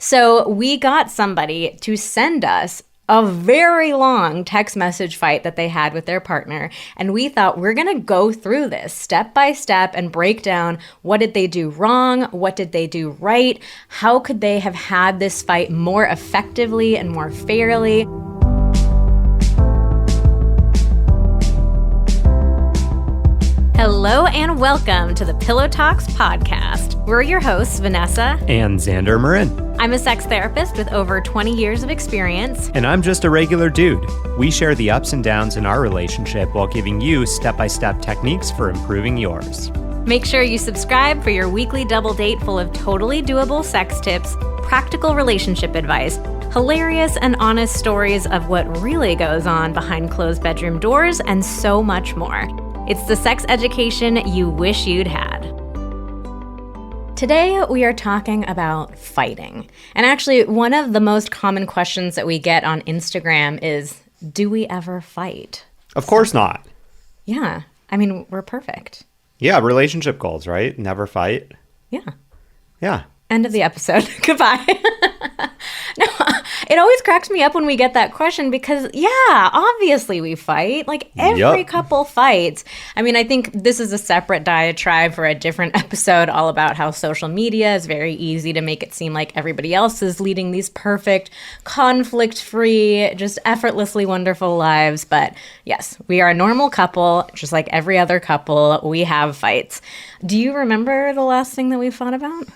So we got somebody to send us a very long text message fight that they had with their partner. And we thought we're going to go through this step by step and break down what did they do wrong? What did they do right? How could they have had this fight more effectively and more fairly? Hello and welcome to the Pillow Talks podcast. We're your hosts, Vanessa and Xander Marin. I'm a sex therapist with over 20 years of experience. And I'm just a regular dude. We share the ups and downs in our relationship while giving you step-by-step techniques for improving yours. Make sure you subscribe for your weekly double date full of totally doable sex tips, practical relationship advice, hilarious and honest stories of what really goes on behind closed bedroom doors, and so much more. It's the sex education you wish you'd had. Today, we are talking about fighting. And actually, one of the most common questions that we get on Instagram is, do we ever fight? Of course not. Yeah. I mean, we're perfect. Yeah, relationship goals, right? Never fight. Yeah. Yeah. End of the episode. Goodbye. No, it always cracks me up when we get that question because, yeah, obviously we fight. Like, every couple fights. I mean, I think this is a separate diatribe for a different episode all about how social media is very easy to make it seem like everybody else is leading these perfect, conflict-free, just effortlessly wonderful lives. But yes, we are a normal couple, just like every other couple. We have fights. Do you remember the last thing that we fought about?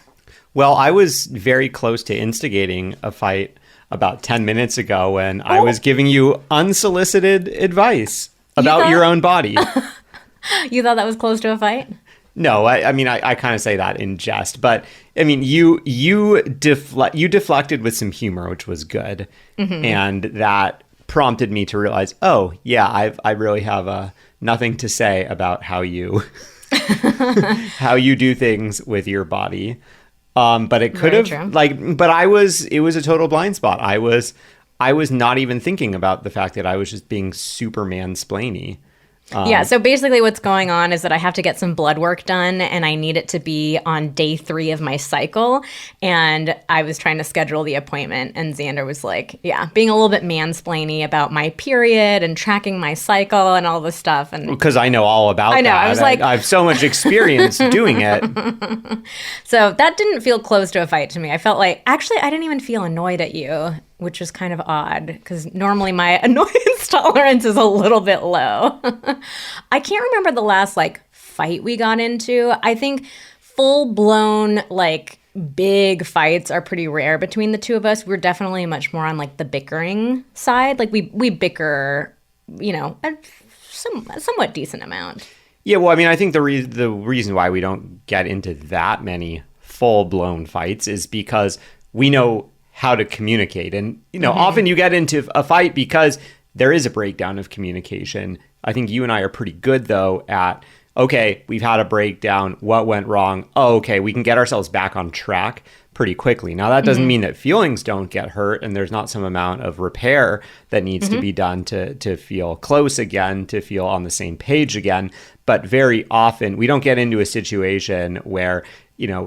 Well, I was very close to instigating a fight about 10 minutes ago when I was giving you unsolicited advice about your own body. You thought that was close to a fight? No, I mean, I kind of say that in jest, but I mean, you deflected with some humor, which was good. Mm-hmm. And that prompted me to realize, oh, yeah, I really have nothing to say about how you how you do things with your body. But it could have it was a total blind spot. I was not even thinking about the fact that I was just being super mansplainy. Yeah, so basically what's going on is that I have to get some blood work done and I need it to be on day 3 of my cycle. And I was trying to schedule the appointment and Xander was like, being a little bit mansplainy about my period and tracking my cycle and all this stuff. And because I know all about that. I was like, I have so much experience doing it. So that didn't feel close to a fight to me. I felt like, actually, I didn't even feel annoyed at you, which was kind of odd because normally my annoyance tolerance is a little bit low. I can't remember the last fight we got into. I think full-blown big fights are pretty rare between the two of us. We're definitely much more on the bickering side. We bicker, a somewhat decent amount. Yeah, well, I mean, I think the reason why we don't get into that many full-blown fights is because we know how to communicate. And, often you get into a fight because there is a breakdown of communication. I think you and I are pretty good, though, at, okay, we've had a breakdown. What went wrong? Oh, okay, we can get ourselves back on track pretty quickly. Now, that doesn't mean that feelings don't get hurt and there's not some amount of repair that needs to be done to feel close again, to feel on the same page again. But very often, we don't get into a situation where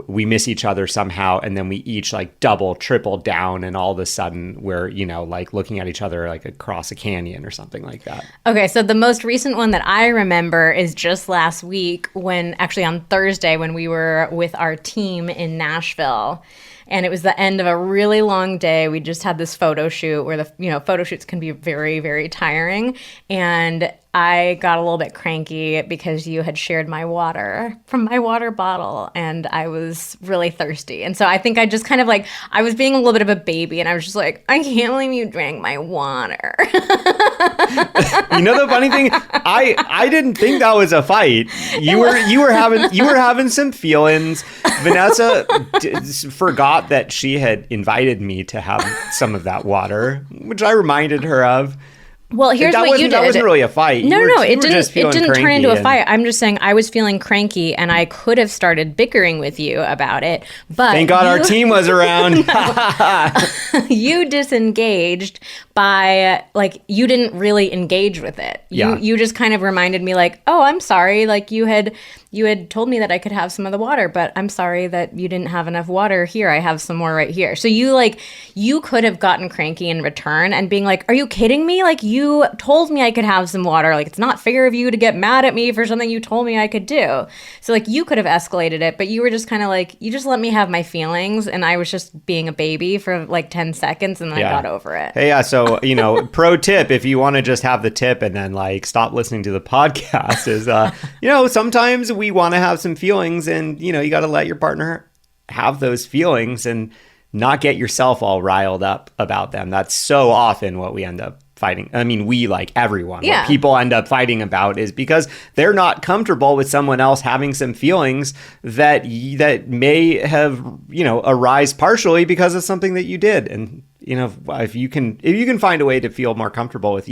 we miss each other somehow and then we each double, triple down and all of a sudden we're, looking at each other across a canyon or something like that. Okay, so the most recent one that I remember is just last week actually on Thursday when we were with our team in Nashville. And it was the end of a really long day. We just had this photo shoot where photo shoots can be very, very tiring. And I got a little bit cranky because you had shared my water from my water bottle and I was really thirsty. And so I think I just kind of I was being a little bit of a baby and I was just like, I can't believe you drank my water. The funny thing, I didn't think that was a fight. You were having some feelings. Vanessa forgot that she had invited me to have some of that water, which I reminded her of. Well, here's what you did. That wasn't really a fight. No, it didn't turn into a fight. I'm just saying I was feeling cranky and I could have started bickering with you about it. But thank God our team was around. you disengaged by like you didn't really engage with it. You just kind of reminded me like, oh, I'm sorry, like you had told me that I could have some of the water, but I'm sorry that you didn't have enough water. Here, I have some more right here. So you could have gotten cranky in return and being like, are you kidding me? Like you told me I could have some water. Like it's not fair of you to get mad at me for something you told me I could do. So like you could have escalated it, but you were just kind of like, you just let me have my feelings, and I was just being a baby for like 10 seconds and then I got over it. Hey, so, pro tip, if you want to just have the tip and then like stop listening to the podcast is, sometimes we want to have some feelings, and, you got to let your partner have those feelings and not get yourself all riled up about them. That's so often what we end up fighting. I mean, we, like everyone, what people end up fighting about is because they're not comfortable with someone else having some feelings that may have, arise partially because of something that you did. And, if you can find a way to feel more comfortable with,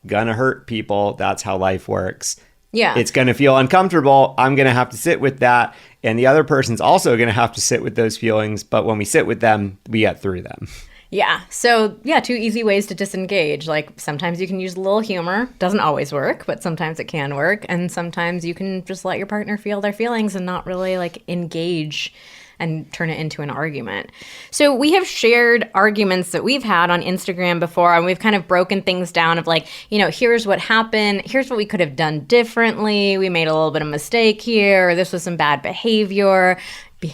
gonna hurt people. That's how life works. Yeah. It's going to feel uncomfortable. I'm going to have to sit with that. And the other person's also going to have to sit with those feelings. But when we sit with them, we get through them. Yeah. So, 2 easy ways to disengage. Like sometimes you can use a little humor. Doesn't always work, but sometimes it can work. And sometimes you can just let your partner feel their feelings and not really like engage and turn it into an argument. So we have shared arguments that we've had on Instagram before, and we've kind of broken things down of like, here's what happened. Here's what we could have done differently. We made a little bit of mistake here. Or this was some bad behavior. I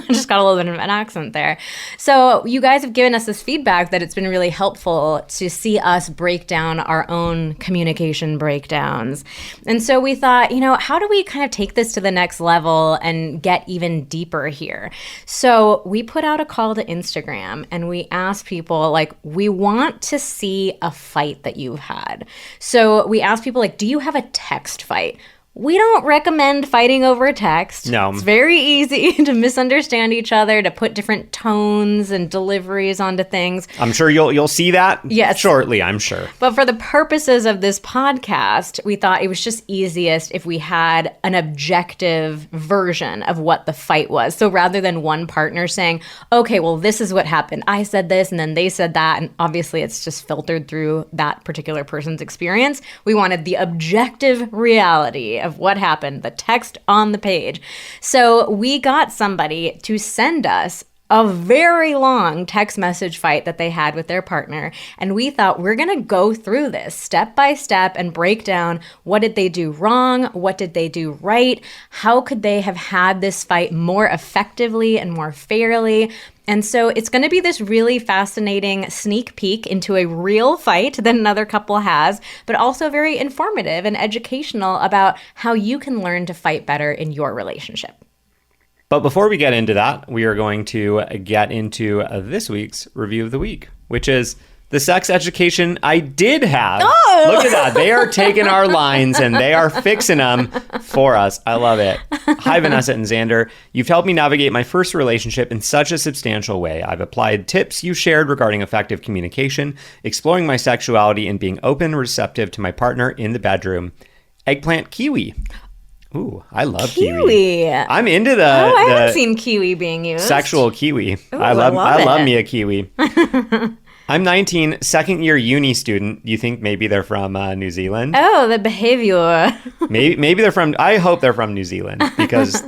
just got a little bit of an accent there. So you guys have given us this feedback that it's been really helpful to see us break down our own communication breakdowns. And so we thought, how do we kind of take this to the next level and get even deeper here? So we put out a call to Instagram and we asked people like, we want to see a fight that you've had. So we asked people like, do you have a text fight? We don't recommend fighting over text. No. It's very easy to misunderstand each other, to put different tones and deliveries onto things. I'm sure you'll see that shortly, I'm sure. But for the purposes of this podcast, we thought it was just easiest if we had an objective version of what the fight was. So rather than one partner saying, okay, well, this is what happened. I said this and then they said that. And obviously it's just filtered through that particular person's experience. We wanted the objective reality of what happened, the text on the page. So we got somebody to send us a very long text message fight that they had with their partner. And we thought we're going to go through this step by step and break down what did they do wrong? What did they do right? How could they have had this fight more effectively and more fairly? And so it's going to be this really fascinating sneak peek into a real fight that another couple has, but also very informative and educational about how you can learn to fight better in your relationship. But before we get into that, we are going to get into this week's review of the week, which is the sex education I did have. Oh! Look at that. They are taking our lines and they are fixing them for us. I love it. Hi, Vanessa and Xander. You've helped me navigate my first relationship in such a substantial way. I've applied tips you shared regarding effective communication, exploring my sexuality, and being open and receptive to my partner in the bedroom. Eggplant kiwi. Ooh, I love kiwi. I'm into I haven't seen kiwi being used. Sexual kiwi. Ooh, I love me a kiwi. I'm 19, second year uni student. You think maybe they're from New Zealand? Oh, the behavior. maybe they're from, I hope they're from New Zealand because,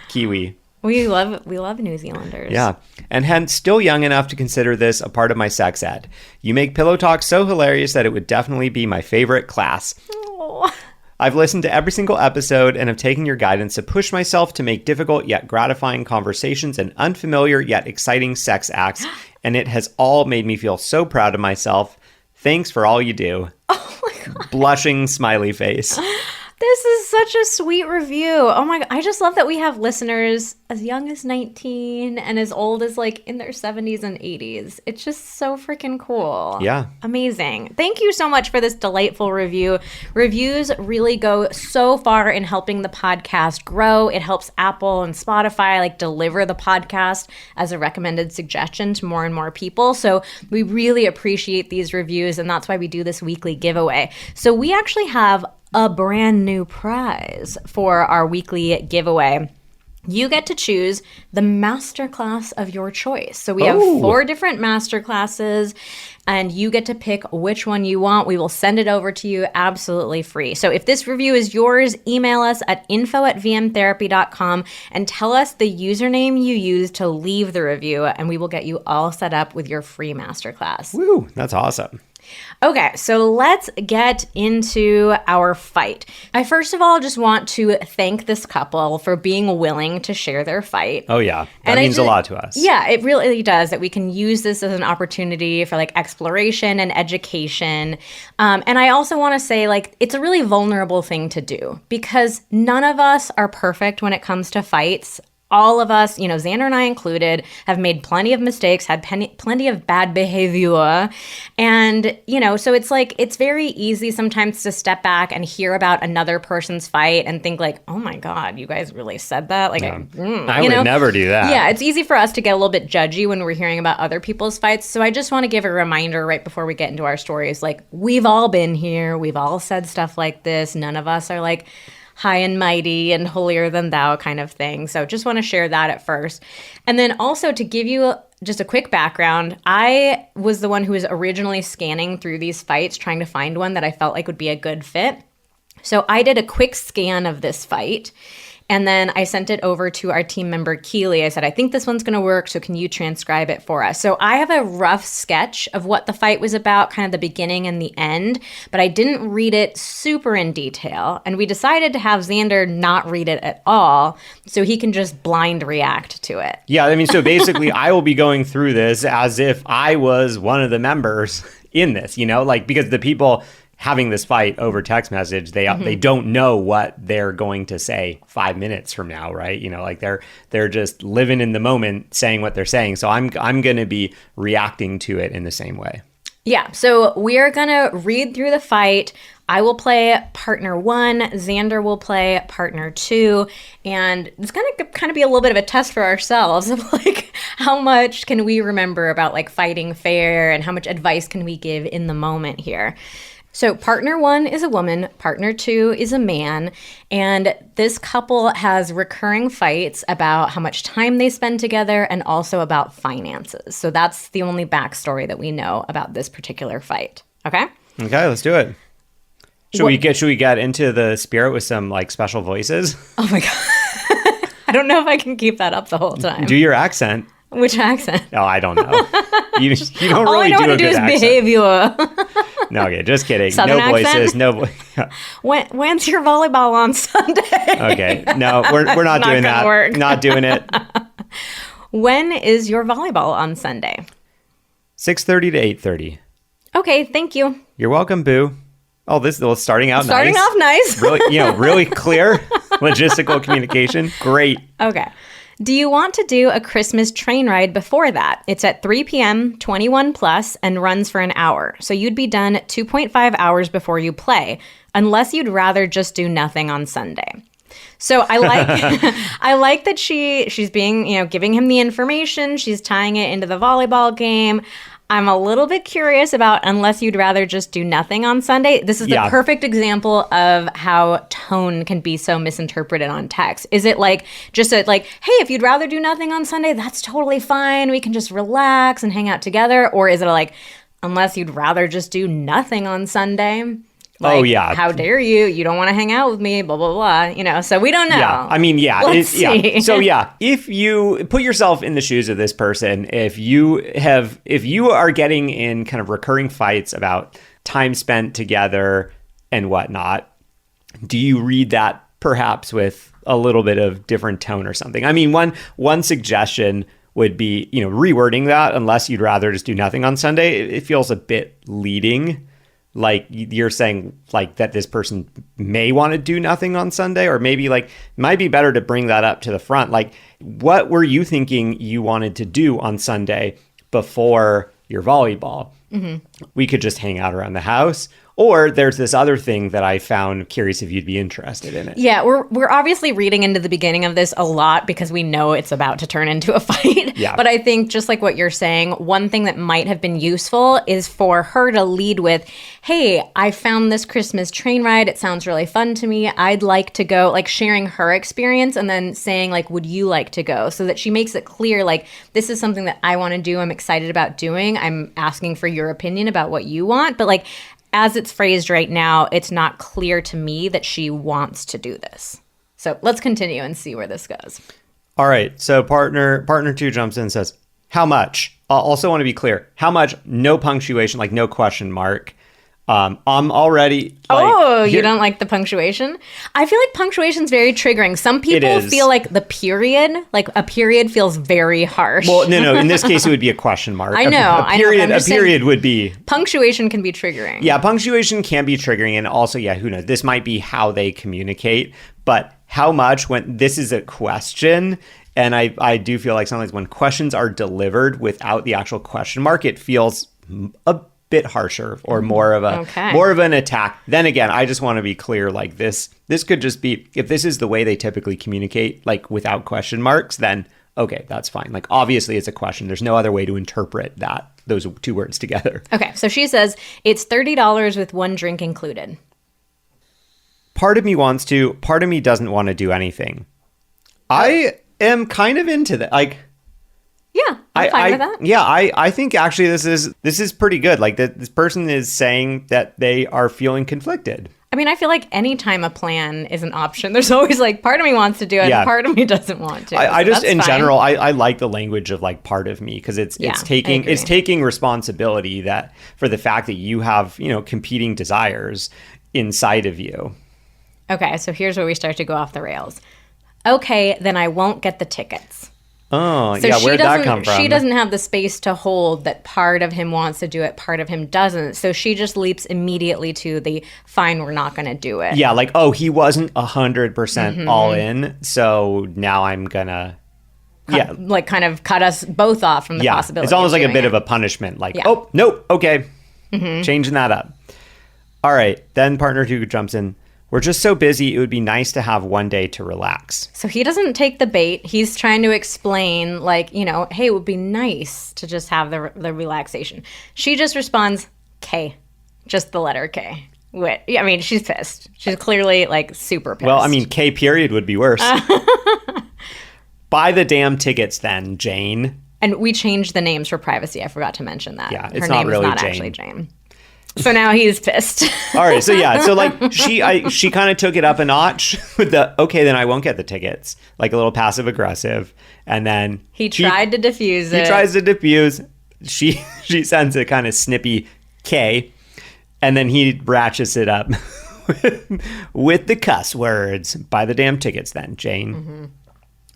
kiwi. We love New Zealanders. Yeah. And hence still young enough to consider this a part of my sex ed. You make pillow talk so hilarious that it would definitely be my favorite class. Oh. I've listened to every single episode and have taken your guidance to push myself to make difficult yet gratifying conversations and unfamiliar yet exciting sex acts, and it has all made me feel so proud of myself. Thanks for all you do. Oh my God. Blushing smiley face. This is such a sweet review. Oh my God. I just love that we have listeners as young as 19 and as old as like in their 70s and 80s. It's just so freaking cool. Yeah. Amazing. Thank you so much for this delightful review. Reviews really go so far in helping the podcast grow. It helps Apple and Spotify like deliver the podcast as a recommended suggestion to more and more people. So we really appreciate these reviews, and that's why we do this weekly giveaway. So we actually have a brand new prize for our weekly giveaway. you get to choose the masterclass of your choice. So we have 4 different masterclasses, and you get to pick which one you want. We will send it over to you absolutely free. So if this review is yours, email us at info@vmtherapy.com and tell us the username you used to leave the review, and we will get you all set up with your free masterclass. Woo, that's awesome. Okay, so let's get into our fight. I first of all just want to thank this couple for being willing to share their fight. Oh, yeah. That means a lot to us. Yeah, it really does, that we can use this as an opportunity for like exploration and education. And I also want to say, like, it's a really vulnerable thing to do because none of us are perfect when it comes to fights. All of us, you know, Xander and I included, have made plenty of mistakes, had plenty of bad behavior. And, you know, so it's like, it's very easy sometimes to step back and hear about another person's fight and think like, oh my God, you guys really said that? Like, I would never do that. Yeah, it's easy for us to get a little bit judgy when we're hearing about other people's fights. So I just want to give a reminder right before we get into our stories, like, we've all been here. We've all said stuff like this. None of us are like high and mighty and holier than thou kind of thing. So just want to share that at first. And then also to give you just a quick background, I was the one who was originally scanning through these fights, trying to find one that I felt like would be a good fit. So I did a quick scan of this fight. And then I sent it over to our team member, Keely. I said, I think this one's going to work, so can you transcribe it for us? So I have a rough sketch of what the fight was about, kind of the beginning and the end, but I didn't read it super in detail. And we decided to have Xander not read it at all, so he can just blind react to it. Yeah, I mean, so basically I will be going through this as if I was one of the members in this, you know, like, because the people having this fight over text message, they don't know what they're going to say 5 minutes from now, right? You know, like they're just living in the moment, saying what they're saying. So I'm going to be reacting to it in the same way. Yeah, so we're going to read through the fight. I will play partner 1, Xander will play partner 2, and it's going to kind of be a little bit of a test for ourselves of like how much can we remember about like fighting fair and how much advice can we give in the moment here. So partner 1 is a woman, partner 2 is a man, and this couple has recurring fights about how much time they spend together and also about finances. So that's the only backstory that we know about this particular fight. Okay? Okay, let's do it. Should we get into the spirit with some like special voices? Oh my God. I don't know if I can keep that up the whole time. Do your accent. Which accent? Oh, I don't know. You don't All really I know do how to a do good is accent. behavior. No, okay, just kidding. Southern no voices, accent? no voice. When's your volleyball on Sunday? Okay, no, we're not Not doing gonna that. work. Not doing it. When is your volleyball on Sunday? 6:30 to 8:30. Okay, thank you. You're welcome, Boo. Oh, this is starting out Starting nice. off nice. Really, really clear logistical communication. Great. Okay. Do you want to do a Christmas train ride before that? It's at 3 p.m., 21 plus, and runs for an hour. So you'd be done 2.5 hours before you play, unless you'd rather just do nothing on Sunday. So I like I like that she's being, giving him the information. She's tying it into the volleyball game. I'm a little bit curious about unless you'd rather just do nothing on Sunday. This is the perfect example of how tone can be so misinterpreted on text. Is it like just hey, if you'd rather do nothing on Sunday, that's totally fine. We can just relax and hang out together. Or is it like, unless you'd rather just do nothing on Sunday? Like, oh, yeah. How dare you? You don't want to hang out with me, blah, blah, blah. So we don't know. Yeah. I mean, yeah. Let's see. So, yeah, if you put yourself in the shoes of this person, if you are getting in kind of recurring fights about time spent together and whatnot, do you read that perhaps with a little bit of different tone or something? I mean, one suggestion would be, rewording that, unless you'd rather just do nothing on Sunday. It feels a bit leading. Like you're saying like that this person may want to do nothing on Sunday, or maybe like might be better to bring that up to the front. Like, what were you thinking you wanted to do on Sunday before your volleyball? Mm-hmm. We could just hang out around the house, Or there's this other thing that I found, curious if you'd be interested in it. Yeah, we're obviously reading into the beginning of this a lot because we know it's about to turn into a fight. Yeah. But I think just like what you're saying, one thing that might have been useful is for her to lead with, hey, I found this Christmas train ride. It sounds really fun to me. I'd like to go, like sharing her experience and then saying like, would you like to go? So that she makes it clear, like, this is something that I want to do. I'm excited about doing. I'm asking for your opinion about what you want. But like, as it's phrased right now, it's not clear to me that she wants to do this. So let's continue and see where this goes. All right. So partner 2 jumps in and says, how much? I also want to be clear. How much? No punctuation, like no question mark. I'm already like, you don't like the punctuation? I feel like punctuation's very triggering. Some people feel like the period, like a period feels very harsh. Well, no. In this case, it would be a question mark. I know. A period would be. Punctuation can be triggering. Yeah, punctuation can be triggering. And also, yeah, who knows? This might be how they communicate. But how much when this is a question? And I do feel like sometimes when questions are delivered without the actual question mark, it feels a bit harsher or more of an attack. Then again, I just want to be clear, like this could just be, if this is the way they typically communicate, like without question marks, then okay, that's fine. Like obviously it's a question. There's no other way to interpret those 2 words together. Okay, so she says it's $30 with 1 drink included. Part of me wants to, part of me doesn't want to do anything. I am kind of into that. Like, yeah, I'm fine with that. Yeah, I think actually this is pretty good. Like this person is saying that they are feeling conflicted. I mean, I feel like anytime a plan is an option, there's always like part of me wants to do it, and part of me doesn't want to. I just in general, I like the language of like part of me because it's taking responsibility that for the fact that you have, competing desires inside of you. Okay, so here's where we start to go off the rails. Okay, then I won't get the tickets. Oh, so yeah, where'd that come from? She doesn't have the space to hold that part of him wants to do it, part of him doesn't. So she just leaps immediately to the, fine, we're not going to do it. Yeah, like, oh, he wasn't 100% all in, so now I'm going to... Like kind of cut us both off from the possibility. It's almost like a bit of a punishment. Like, oh, nope, okay, changing that up. All right, then partner 2 jumps in. We're just so busy, it would be nice to have one day to relax. So he doesn't take the bait. He's trying to explain, like, hey, it would be nice to just have the relaxation. She just responds, K. Just the letter K. I mean, she's pissed. She's clearly, like, super pissed. Well, I mean, K period would be worse. Buy the damn tickets then, Jane. And we changed the names for privacy. I forgot to mention that. Yeah, it's not really Jane. Actually Jane. So now he's pissed. All right. So yeah. So like she kind of took it up a notch with the, okay, then I won't get the tickets. Like a little passive aggressive. And then he tried to diffuse it. He tries to diffuse. She sends a kind of snippy K. And then he ratchets it up with the cuss words. Buy the damn tickets then, Jane. Mm-hmm.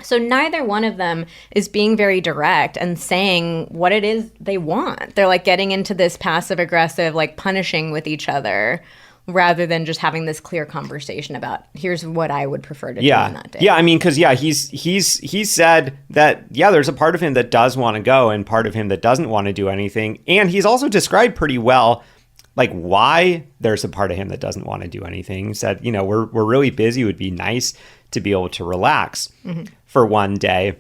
So neither one of them is being very direct and saying what it is they want. They're like getting into this passive aggressive, like punishing with each other rather than just having this clear conversation about here's what I would prefer to do on that day. Yeah, I mean, because he's said that, there's a part of him that does want to go and part of him that doesn't want to do anything. And he's also described pretty well like why there's a part of him that doesn't want to do anything. He said, we're really busy. It would be nice to be able to relax for one day.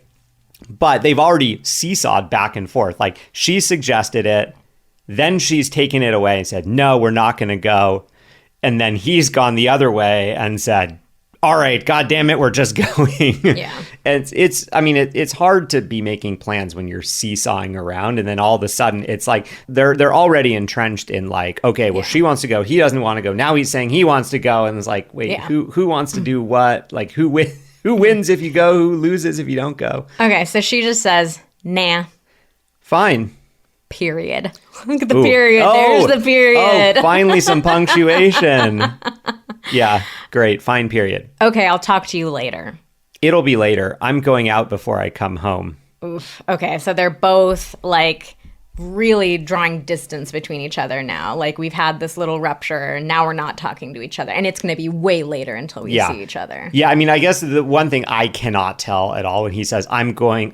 But they've already seesawed back and forth. Like she suggested it, then she's taken it away and said, no, we're not going to go. And then he's gone the other way and said, all right, God damn it, we're just going. Yeah. It's hard to be making plans when you're seesawing around. And then all of a sudden it's like they're already entrenched in like, okay, well, she wants to go. He doesn't want to go. Now he's saying he wants to go. And it's like, wait, who wants to do what? Like who wins if you go? Who loses if you don't go? Okay. So she just says, nah. Fine. Period. Look at the period. There's the period. Oh, finally some punctuation. Yeah, great. Fine, period. Okay, I'll talk to you later. It'll be later. I'm going out before I come home. Oof. Okay, so they're both like really drawing distance between each other now. Like we've had this little rupture and now we're not talking to each other. And it's going to be way later until we see each other. Yeah, I mean, I guess the one thing I cannot tell at all when he says, I'm going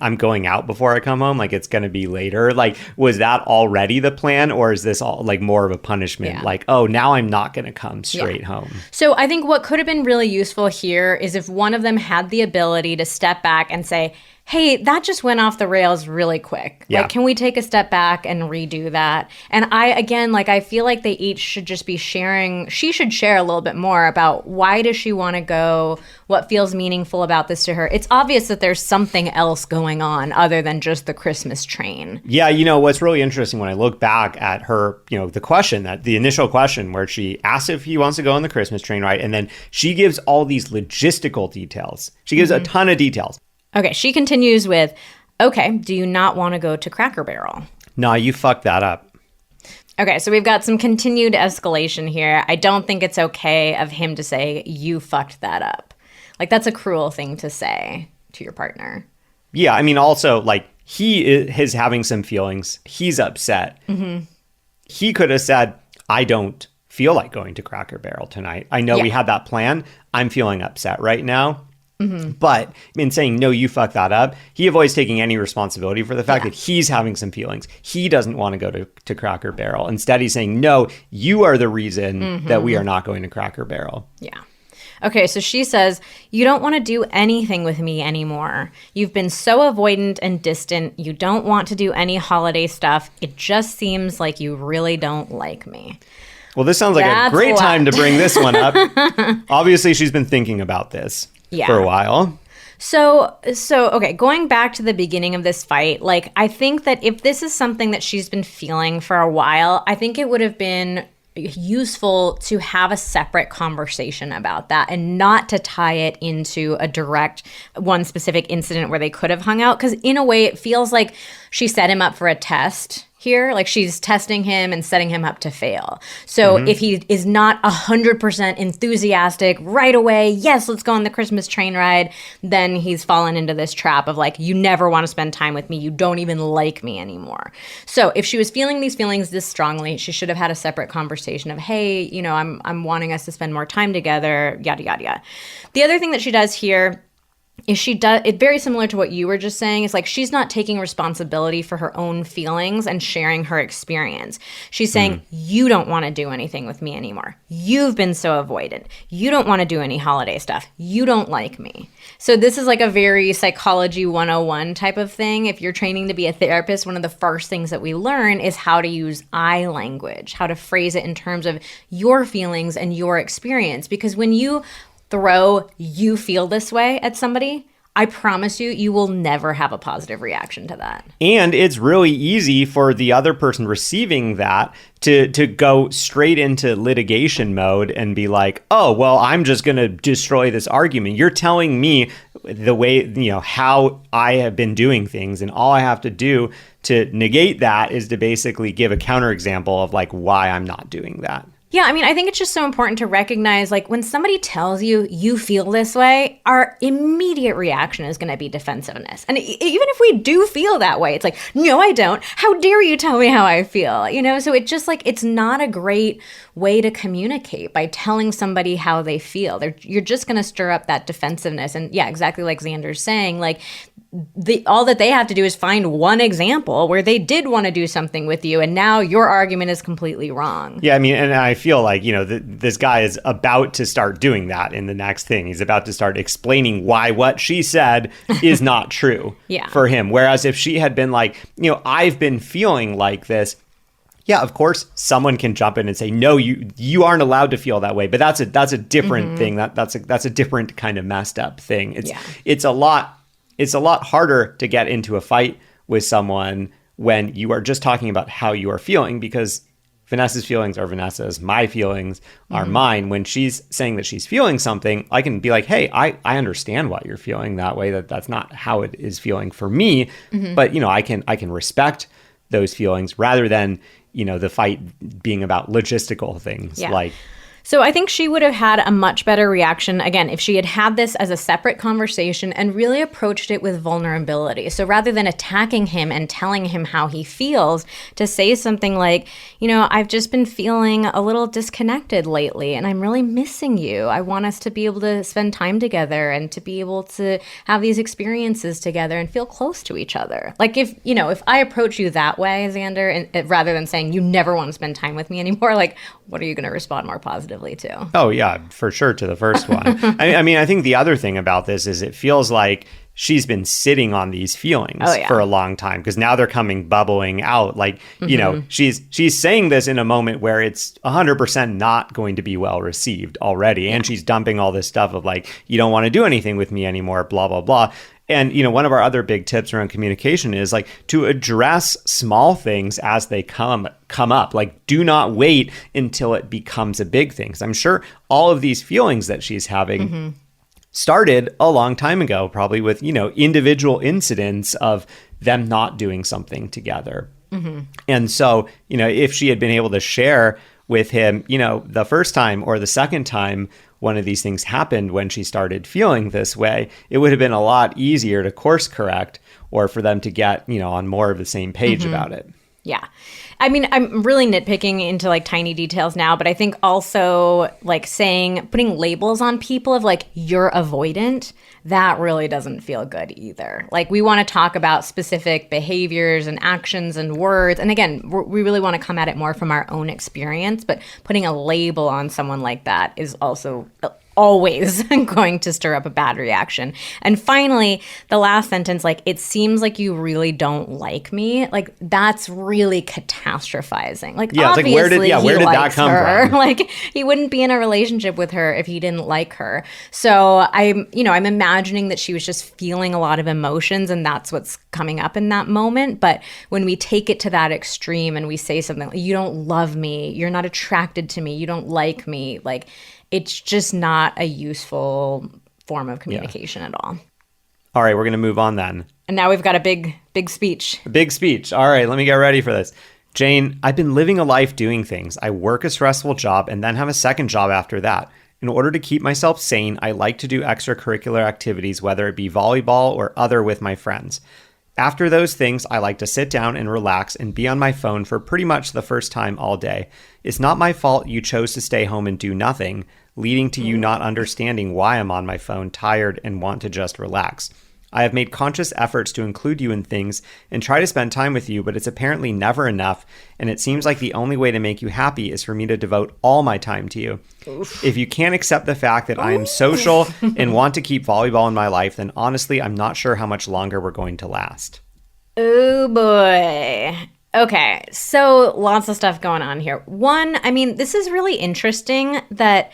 out before I come home, like it's going to be later. Like, was that already the plan, or is this all like more of a punishment? Yeah. Like, oh, now I'm not going to come straight home. So I think what could have been really useful here is if one of them had the ability to step back and say, hey, that just went off the rails really quick. Yeah. Like, can we take a step back and redo that? And I feel like they each should just be sharing. She should share a little bit more about why does she want to go? What feels meaningful about this to her? It's obvious that there's something else going on other than just the Christmas train. Yeah, what's really interesting when I look back at her, the initial question where she asks if he wants to go on the Christmas train, right? And then she gives all these logistical details. She gives a ton of details. Okay, she continues with, okay, do you not want to go to Cracker Barrel? No, you fucked that up. Okay, so we've got some continued escalation here. I don't think it's okay of him to say, you fucked that up. Like, that's a cruel thing to say to your partner. Yeah, I mean, also, like, he is having some feelings. He's upset. Mm-hmm. He could have said, I don't feel like going to Cracker Barrel tonight. I know we had that plan. I'm feeling upset right now. Mm-hmm. But in saying, no, you fucked that up, he avoids taking any responsibility for the fact that he's having some feelings. He doesn't want to go to Cracker Barrel. Instead, he's saying, no, you are the reason that we are not going to Cracker Barrel. Yeah. Okay, so she says, you don't want to do anything with me anymore. You've been so avoidant and distant. You don't want to do any holiday stuff. It just seems like you really don't like me. Well, this sounds like a great time to bring this one up. Obviously, she's been thinking about this for a while. So, okay, going back to the beginning of this fight, like, I think that if this is something that she's been feeling for a while, I think it would have been useful to have a separate conversation about that and not to tie it into a direct one specific incident where they could have hung out. Because in a way, it feels like she set him up for a test here. Like she's testing him and setting him up to fail. So if he is not 100% enthusiastic right away, yes, let's go on the Christmas train ride, then he's fallen into this trap of like, you never want to spend time with me. You don't even like me anymore. So if she was feeling these feelings this strongly, she should have had a separate conversation of, hey, I'm wanting us to spend more time together, yada, yada, yada. The other thing that she does here is it's very similar to what you were just saying. It's like she's not taking responsibility for her own feelings and sharing her experience. She's saying, you don't want to do anything with me anymore. You've been so avoidant. You don't want to do any holiday stuff. You don't like me. So this is like a very psychology 101 type of thing. If you're training to be a therapist, one of the first things that we learn is how to use I language, how to phrase it in terms of your feelings and your experience. Because when you throw you feel this way at somebody, I promise you will never have a positive reaction to that. And it's really easy for the other person receiving that to go straight into litigation mode and be like, oh, well, I'm just going to destroy this argument. You're telling me the way, how I have been doing things, and all I have to do to negate that is to basically give a counterexample of like why I'm not doing that. Yeah, I mean, I think it's just so important to recognize, like, when somebody tells you you feel this way, our immediate reaction is going to be defensiveness. And even if we do feel that way, it's like, no, I don't. How dare you tell me how I feel? So it just like, it's not a great way to communicate by telling somebody how they feel. You're just going to stir up that defensiveness. And yeah, exactly like Xander's saying, like, all that they have to do is find one example where they did want to do something with you, and now your argument is completely wrong. Yeah, I mean, and I feel like, this guy is about to start doing that in the next thing. He's about to start explaining why what she said is not true for him. Whereas if she had been like, I've been feeling like this, yeah, of course, someone can jump in and say, no, you aren't allowed to feel that way. But that's a different thing. That's a different kind of messed up thing. It's a lot harder to get into a fight with someone when you are just talking about how you are feeling, because Vanessa's feelings are Vanessa's, my feelings are mine. When she's saying that she's feeling something, I can be like, hey, I understand why you're feeling that way. That's not how it is feeling for me. But, I can respect those feelings rather than, the fight being about logistical things like. So I think she would have had a much better reaction, again, if she had had this as a separate conversation and really approached it with vulnerability. So rather than attacking him and telling him how he feels, to say something like, I've just been feeling a little disconnected lately and I'm really missing you. I want us to be able to spend time together and to be able to have these experiences together and feel close to each other. Like if I approach you that way, Xander, and rather than saying you never want to spend time with me anymore, like what are you going to respond more positively to? Oh, yeah, for sure to the first one. I think the other thing about this is it feels like she's been sitting on these feelings for a long time because now they're bubbling out. Like, she's saying this in a moment where it's 100% not going to be well received already. And she's dumping all this stuff of like, you don't want to do anything with me anymore, blah, blah, blah. And, one of our other big tips around communication is like to address small things as they come up. Like, do not wait until it becomes a big thing. 'Cause I'm sure all of these feelings that she's having started a long time ago, probably with, individual incidents of them not doing something together. And so, if she had been able to share with him, the first time or the second time one of these things happened when she started feeling this way, it would have been a lot easier to course correct or for them to get, on more of the same page about it. Yeah. I mean, I'm really nitpicking into like tiny details now, but I think also like putting labels on people of like, you're avoidant, that really doesn't feel good either. Like we want to talk about specific behaviors and actions and words. And again, we really want to come at it more from our own experience, but putting a label on someone like that is also always going to stir up a bad reaction. And finally, the last sentence, like, it seems like you really don't like me. Like, that's really catastrophizing. Like, yeah, obviously, it's like, where did that come from? Like, he wouldn't be in a relationship with her if he didn't like her. So I'm imagining that she was just feeling a lot of emotions and that's what's coming up in that moment. But when we take it to that extreme and we say something like, you don't love me, you're not attracted to me, you don't like me, like, it's just not a useful form of communication at all. All right, we're going to move on then. And now we've got a big speech. A big speech. All right, let me get ready for this. Jane, I've been living a life doing things. I work a stressful job and then have a second job after that. In order to keep myself sane, I like to do extracurricular activities, whether it be volleyball or other with my friends. After those things, I like to sit down and relax and be on my phone for pretty much the first time all day. It's not my fault you chose to stay home and do nothing, leading to you not understanding why I'm on my phone, tired, and want to just relax. I have made conscious efforts to include you in things and try to spend time with you, but it's apparently never enough, and it seems like the only way to make you happy is for me to devote all my time to you. Oof. If you can't accept the fact that I am social and want to keep volleyball in my life, then honestly, I'm not sure how much longer we're going to last. Oh boy. Okay, so lots of stuff going on here. One, I mean, this is really interesting that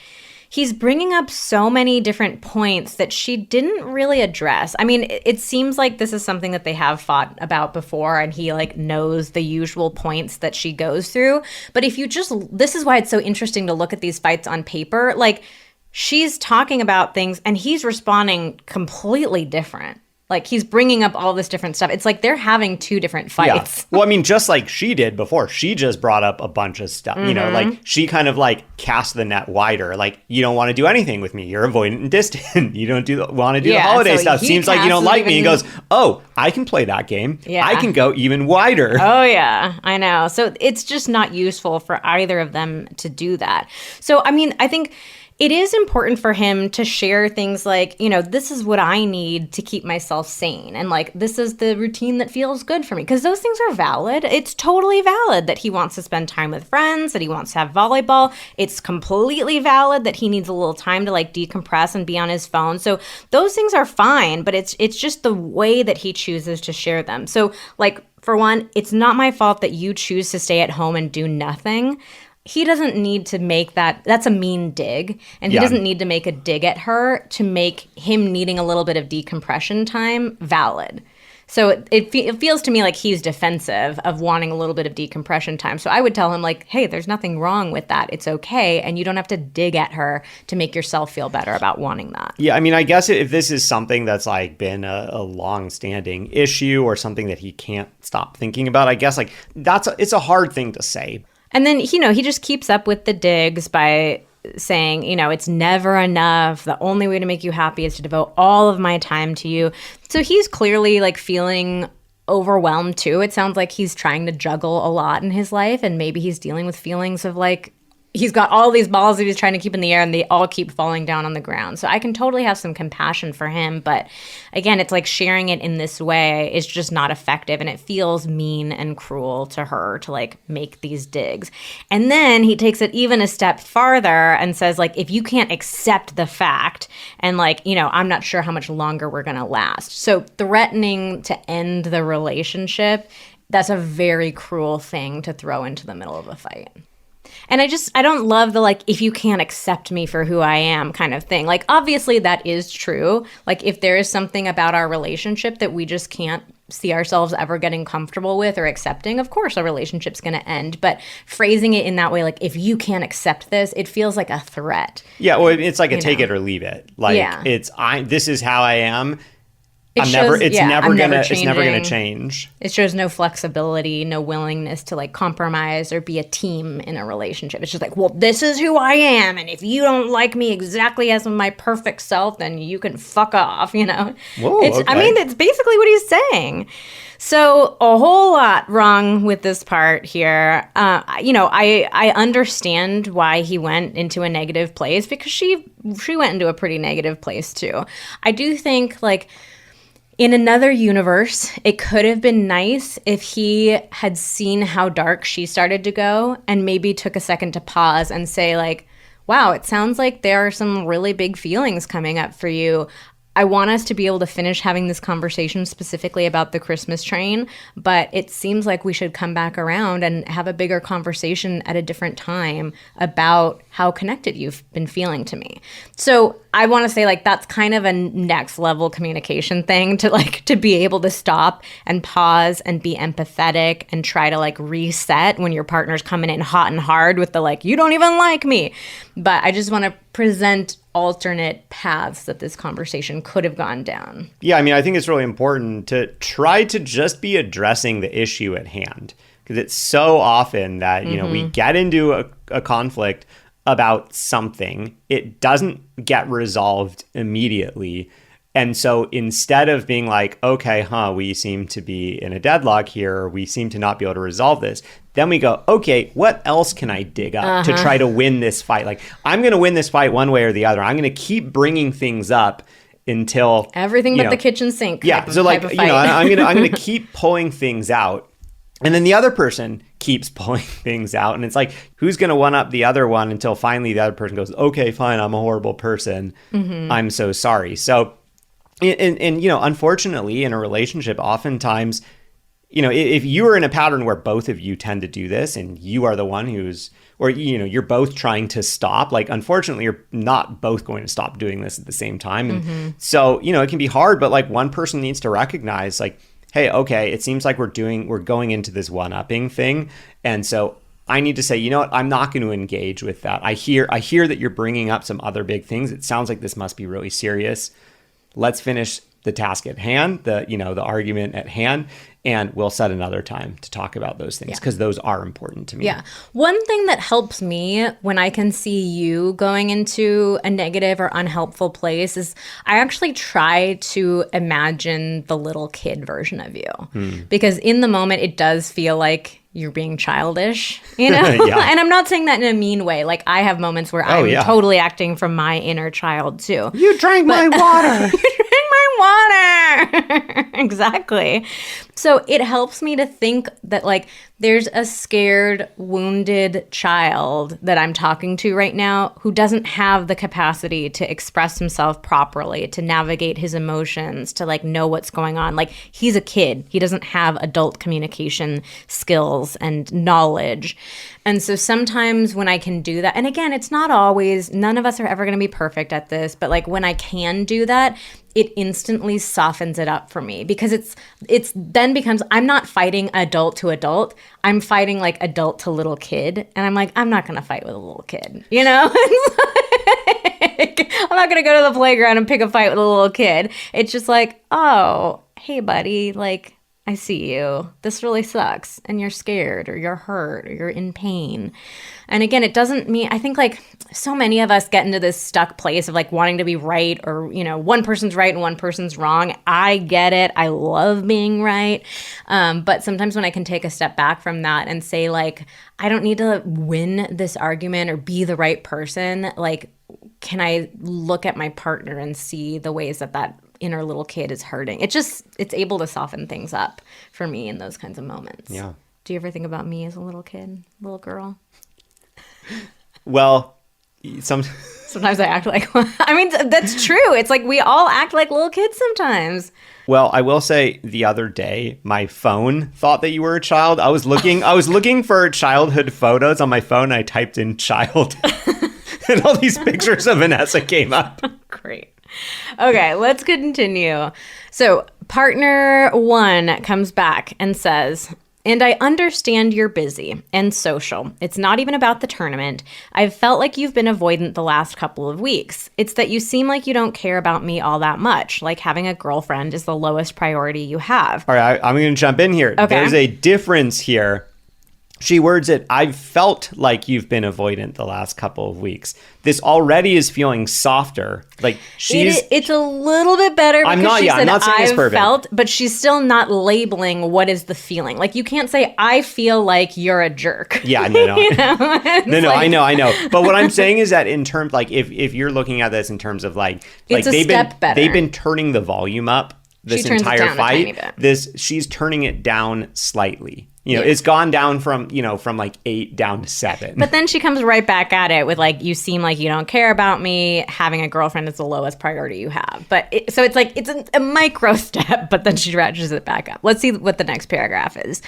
he's bringing up so many different points that she didn't really address. I mean, it seems like this is something that they have fought about before and he like knows the usual points that she goes through. But if you this is why it's so interesting to look at these fights on paper. Like, she's talking about things and he's responding completely different. Like, he's bringing up all this different stuff. It's like they're having two different fights. Yeah. Well, I mean, just like she did before, she just brought up a bunch of stuff. You know, like she kind of like cast the net wider. Like, you don't want to do anything with me. You're avoidant and distant. You don't want to do the holiday stuff. Seems like you don't like me. He goes, oh, I can play that game. Yeah. I can go even wider. Oh, yeah, I know. So it's just not useful for either of them to do that. So, I mean, I think it is important for him to share things like, you know, this is what I need to keep myself sane. And like, this is the routine that feels good for me. Because those things are valid. It's totally valid that he wants to spend time with friends, that he wants to have volleyball. It's completely valid that he needs a little time to like decompress and be on his phone. So those things are fine, but it's just the way that he chooses to share them. So like, for one, it's not my fault that you choose to stay at home and do nothing. He doesn't need to make that's a mean dig, and he doesn't need to make a dig at her to make him needing a little bit of decompression time valid. So it feels to me like he's defensive of wanting a little bit of decompression time. So I would tell him like, hey, there's nothing wrong with that. It's okay, and you don't have to dig at her to make yourself feel better about wanting that. Yeah, I mean, I guess if this is something that's like been a long-standing issue or something that he can't stop thinking about, I guess like it's a hard thing to say. And then, you know, he just keeps up with the digs by saying, you know, it's never enough. The only way to make you happy is to devote all of my time to you. So he's clearly like feeling overwhelmed too. It sounds like he's trying to juggle a lot in his life, and maybe he's dealing with feelings of like he's got all these balls that he's trying to keep in the air and they all keep falling down on the ground. So I can totally have some compassion for him. But again, it's like sharing it in this way is just not effective. And it feels mean and cruel to her to like make these digs. And then he takes it even a step farther and says like, if you can't accept the fact and like, you know, I'm not sure how much longer we're going to last. So threatening to end the relationship, that's a very cruel thing to throw into the middle of a fight. And I don't love the, like, if you can't accept me for who I am kind of thing. Like, obviously that is true. Like, if there is something about our relationship that we just can't see ourselves ever getting comfortable with or accepting, of course a relationship's going to end. But phrasing it in that way, like, if you can't accept this, it feels like a threat. Yeah, well, it's like a take it or leave it. Like, yeah. This is how I am. It's never changing. gonna change. It shows no flexibility, no willingness to like compromise or be a team in a relationship. It's just like, well, this is who I am, and if you don't like me exactly as my perfect self, then you can fuck off, you know? Whoa, okay. I mean, it's basically what he's saying. So a whole lot wrong with this part here. You know, I understand why he went into a negative place, because she went into a pretty negative place too. I do think like, in another universe, it could have been nice if he had seen how dark she started to go and maybe took a second to pause and say like, wow, it sounds like there are some really big feelings coming up for you. I want us to be able to finish having this conversation specifically about the Christmas train, but it seems like we should come back around and have a bigger conversation at a different time about how connected you've been feeling to me. So I want to say like that's kind of a next level communication thing to be able to stop and pause and be empathetic and try to like reset when your partner's coming in hot and hard with the like, you don't even like me. But I just want to present alternate paths that this conversation could have gone down. Yeah, I mean, I think it's really important to try to just be addressing the issue at hand, because it's so often that, you know, we get into a conflict about something, it doesn't get resolved immediately. And so instead of being like, okay, we seem to be in a deadlock here, or we seem to not be able to resolve this, then we go, okay, what else can I dig up to try to win this fight? Like, I'm going to win this fight one way or the other. I'm going to keep bringing things up until everything but the kitchen sink. Yeah. So like, you know, I'm going to keep pulling things out. And then the other person keeps pulling things out. And it's like, who's going to one up the other one until finally the other person goes, okay, fine, I'm a horrible person. I'm so sorry. So, and you know, unfortunately, in a relationship, oftentimes, you know, if you are in a pattern where both of you tend to do this and you are the one who's, or, you know, you're both trying to stop, like, unfortunately, you're not both going to stop doing this at the same time. And so, you know, it can be hard, but like one person needs to recognize like, hey, okay, it seems like we're going into this one-upping thing. And so I need to say, you know what, I'm not going to engage with that. I hear that you're bringing up some other big things. It sounds like this must be really serious. Let's finish the task at hand, the argument at hand, and we'll set another time to talk about those things, because those are important to me. Yeah. One thing that helps me when I can see you going into a negative or unhelpful place is I actually try to imagine the little kid version of you. Because in the moment, it does feel like you're being childish, you know? Yeah. And I'm not saying that in a mean way. Like, I have moments where I'm totally acting from my inner child, too. You drank my water. You drank my water. Exactly. So it helps me to think that, like, there's a scared, wounded child that I'm talking to right now who doesn't have the capacity to express himself properly, to navigate his emotions, to like know what's going on. Like, he's a kid. He doesn't have adult communication skills and knowledge. And so sometimes when I can do that, and again, it's not always, none of us are ever going to be perfect at this, but like when I can do that, it instantly softens it up for me, because it's then becomes, I'm not fighting adult to adult. I'm fighting like adult to little kid. And I'm like, I'm not going to fight with a little kid, you know? I'm not going to go to the playground and pick a fight with a little kid. It's just like, oh, hey, buddy, like, I see you. This really sucks. And you're scared or you're hurt or you're in pain. And again, it doesn't mean, I think like so many of us get into this stuck place of like wanting to be right or, one person's right and one person's wrong. I get it. I love being right. But sometimes when I can take a step back from that and say like, I don't need to win this argument or be the right person. Like, can I look at my partner and see the ways that inner little kid is hurting? It's able to soften things up for me in those kinds of moments. Yeah. Do you ever think about me as a little kid, little girl? Well, sometimes I act like, I mean, that's true. It's like we all act like little kids sometimes. Well, I will say the other day, my phone thought that you were a child. I was looking for childhood photos on my phone. I typed in child and all these pictures of Vanessa came up. Great. Okay, let's continue. So partner 1 comes back and says, and I understand you're busy and social. It's not even about the tournament. I've felt like you've been avoidant the last couple of weeks. It's that you seem like you don't care about me all that much. Like having a girlfriend is the lowest priority you have. All right, I'm going to jump in here. Okay. There's a difference here. She words it, I've felt like you've been avoidant the last couple of weeks. This already is feeling softer. Like it's a little bit better because I'm not saying it's perfect. Felt, but she's still not labeling what is the feeling. Like you can't say, I feel like you're a jerk. Yeah, no. No, I know. But what I'm saying is that in terms, like if you're looking at this in terms of like it's a step better. They've been turning the volume up this entire fight. She's turning it down slightly. It's gone down from like 8 down to 7. But then she comes right back at it with like, you seem like you don't care about me. Having a girlfriend is the lowest priority you have. So it's like, it's a micro step, but then she ratchets it back up. Let's see what the next paragraph is.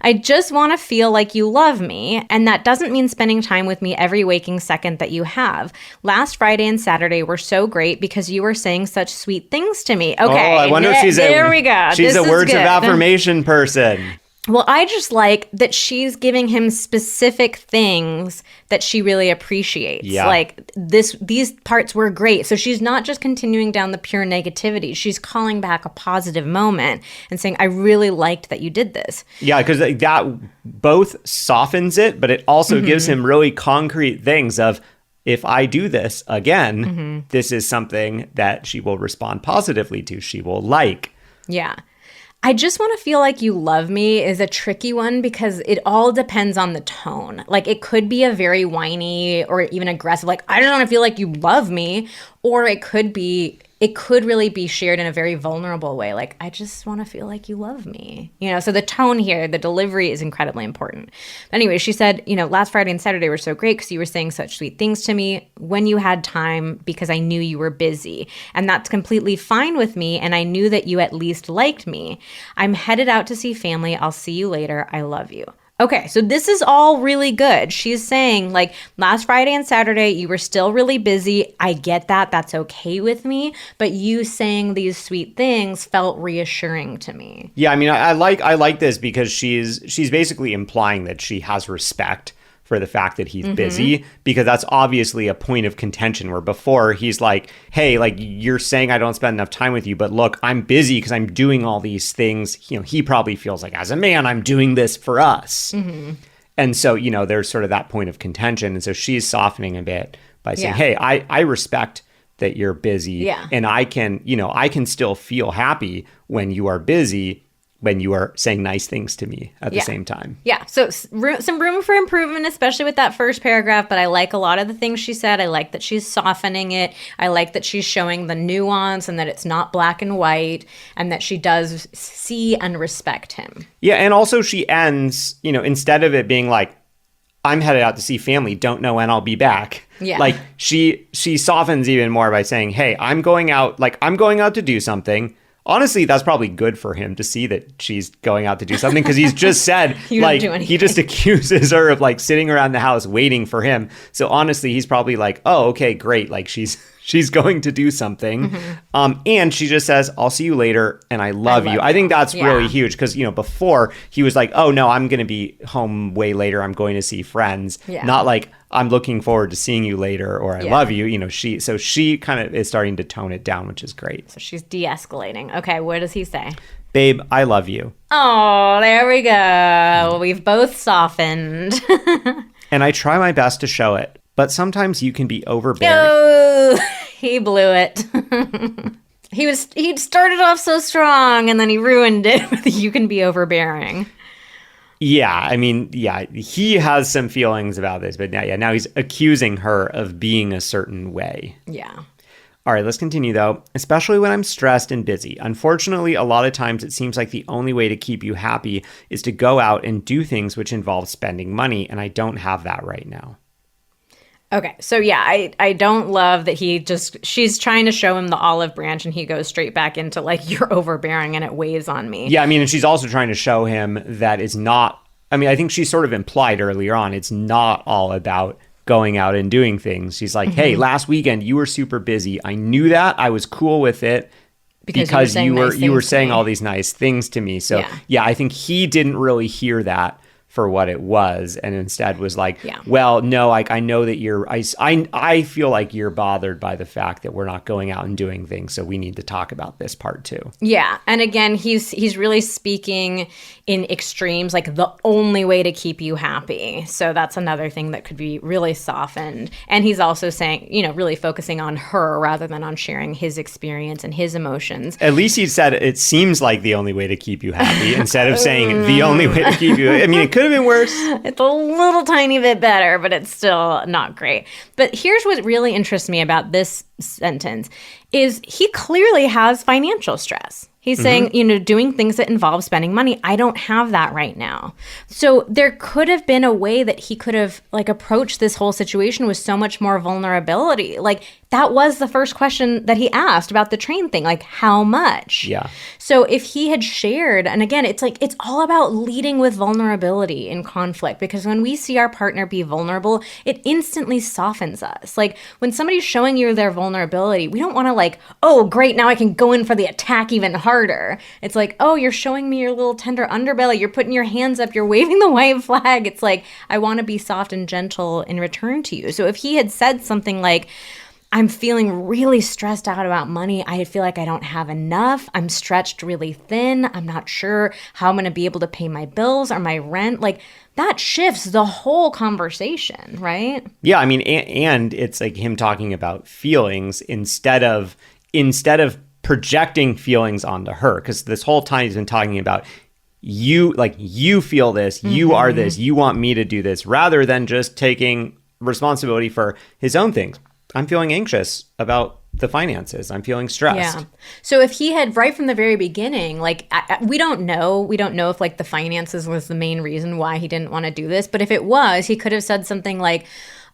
I just want to feel like you love me. And that doesn't mean spending time with me every waking second that you have. Last Friday and Saturday were so great because you were saying such sweet things to me. Okay. I wonder if she's there we go. She's a words of affirmation person. Well, I just like that she's giving him specific things that she really appreciates. Yeah. Like these parts were great. So she's not just continuing down the pure negativity. She's calling back a positive moment and saying, I really liked that you did this. Yeah, because that both softens it, but it also gives him really concrete things of, if I do this again, this is something that she will respond positively to. She will like. Yeah. I just want to feel like you love me is a tricky one because it all depends on the tone. Like it could be a very whiny or even aggressive, like, I just want to feel like you love me. Or it could really be shared in a very vulnerable way. Like, I just want to feel like you love me. So the tone here, the delivery is incredibly important. Anyway, she said, last Friday and Saturday were so great because you were saying such sweet things to me when you had time because I knew you were busy. And that's completely fine with me. And I knew that you at least liked me. I'm headed out to see family. I'll see you later. I love you. Okay, so this is all really good. She's saying, like, last Friday and Saturday, you were still really busy. I get that. That's okay with me. But you saying these sweet things felt reassuring to me. Yeah, I mean, I like this because she's basically implying that she has respect for the fact that he's busy, because that's obviously a point of contention where before he's like, hey, like you're saying I don't spend enough time with you, but look, I'm busy because I'm doing all these things. He probably feels like as a man, I'm doing this for us. And so, there's sort of that point of contention. And so she's softening a bit by saying, hey, I respect that you're busy and I can still feel happy when you are busy, when you are saying nice things to me at the same time. Yeah. So some room for improvement, especially with that first paragraph. But I like a lot of the things she said. I like that she's softening it. I like that she's showing the nuance and that it's not black and white and that she does see and respect him. Yeah. And also she ends, instead of it being like, I'm headed out to see family, don't know when I'll be back. Yeah. Like she softens even more by saying, hey, I'm going out to do something. Honestly, that's probably good for him to see that she's going out to do something because he's just said, like, he just accuses her of like sitting around the house waiting for him. So honestly, he's probably like, oh, okay, great. Like she's going to do something. And she just says, I'll see you later. And I love you. I think that's really huge because, before he was like, oh no, I'm going to be home way later. I'm going to see friends. Not like I'm looking forward to seeing you later or I love you. She kind of is starting to tone it down, which is great. So she's de-escalating. Okay. What does he say? babe, I love you. Oh, there we go. We've both softened. And I try my best to show it, but sometimes you can be overbearing. Oh, he blew it. He started off so strong and then he ruined it with you can be overbearing. Yeah, I mean, yeah, he has some feelings about this, but now he's accusing her of being a certain way. Yeah. All right, let's continue though. Especially when I'm stressed and busy. Unfortunately, a lot of times it seems like the only way to keep you happy is to go out and do things which involve spending money, and I don't have that right now. Okay, so yeah, I don't love that she's trying to show him the olive branch and he goes straight back into like, you're overbearing and it weighs on me. Yeah, I mean, and she's also trying to show him that it's not, I mean, I think she sort of implied earlier on, it's not all about going out and doing things. She's like, hey, last weekend you were super busy. I knew that. I was cool with it because you were saying all these nice things to me. So yeah, I think he didn't really hear that for what it was, and instead was like, well, no, like I know that I feel like you're bothered by the fact that we're not going out and doing things, so we need to talk about this part too. Yeah, and again, he's really speaking in extremes, like the only way to keep you happy. So that's another thing that could be really softened. And he's also saying, really focusing on her rather than on sharing his experience and his emotions. At least he said it seems like the only way to keep you happy instead of saying the only way to keep you. I mean, it could have been worse. It's a little tiny bit better, but it's still not great. But here's what really interests me about this sentence is he clearly has financial stress. He's saying, doing things that involve spending money. I don't have that right now. So there could have been a way that he could have like approached this whole situation with so much more vulnerability. Like that was the first question that he asked about the train thing, like how much? Yeah. So if he had shared, and again, it's like, it's all about leading with vulnerability in conflict, because when we see our partner be vulnerable, it instantly softens us. Like when somebody's showing you their vulnerability, we don't want to like, oh, great, now I can go in for the attack even harder. It's like, oh, you're showing me your little tender underbelly. You're putting your hands up. You're waving the white flag. It's like, I want to be soft and gentle in return to you. So if he had said something like, I'm feeling really stressed out about money. I feel like I don't have enough. I'm stretched really thin. I'm not sure how I'm going to be able to pay my bills or my rent. Like that shifts the whole conversation, right? Yeah, I mean, and it's like him talking about feelings instead of projecting feelings onto her, because this whole time he's been talking about you feel this, you are this, you want me to do this, rather than just taking responsibility for his own things. I'm feeling anxious about the finances. I'm feeling stressed. Yeah. So if he had right from the very beginning, like we don't know if like the finances was the main reason why he didn't want to do this, but if it was, he could have said something like,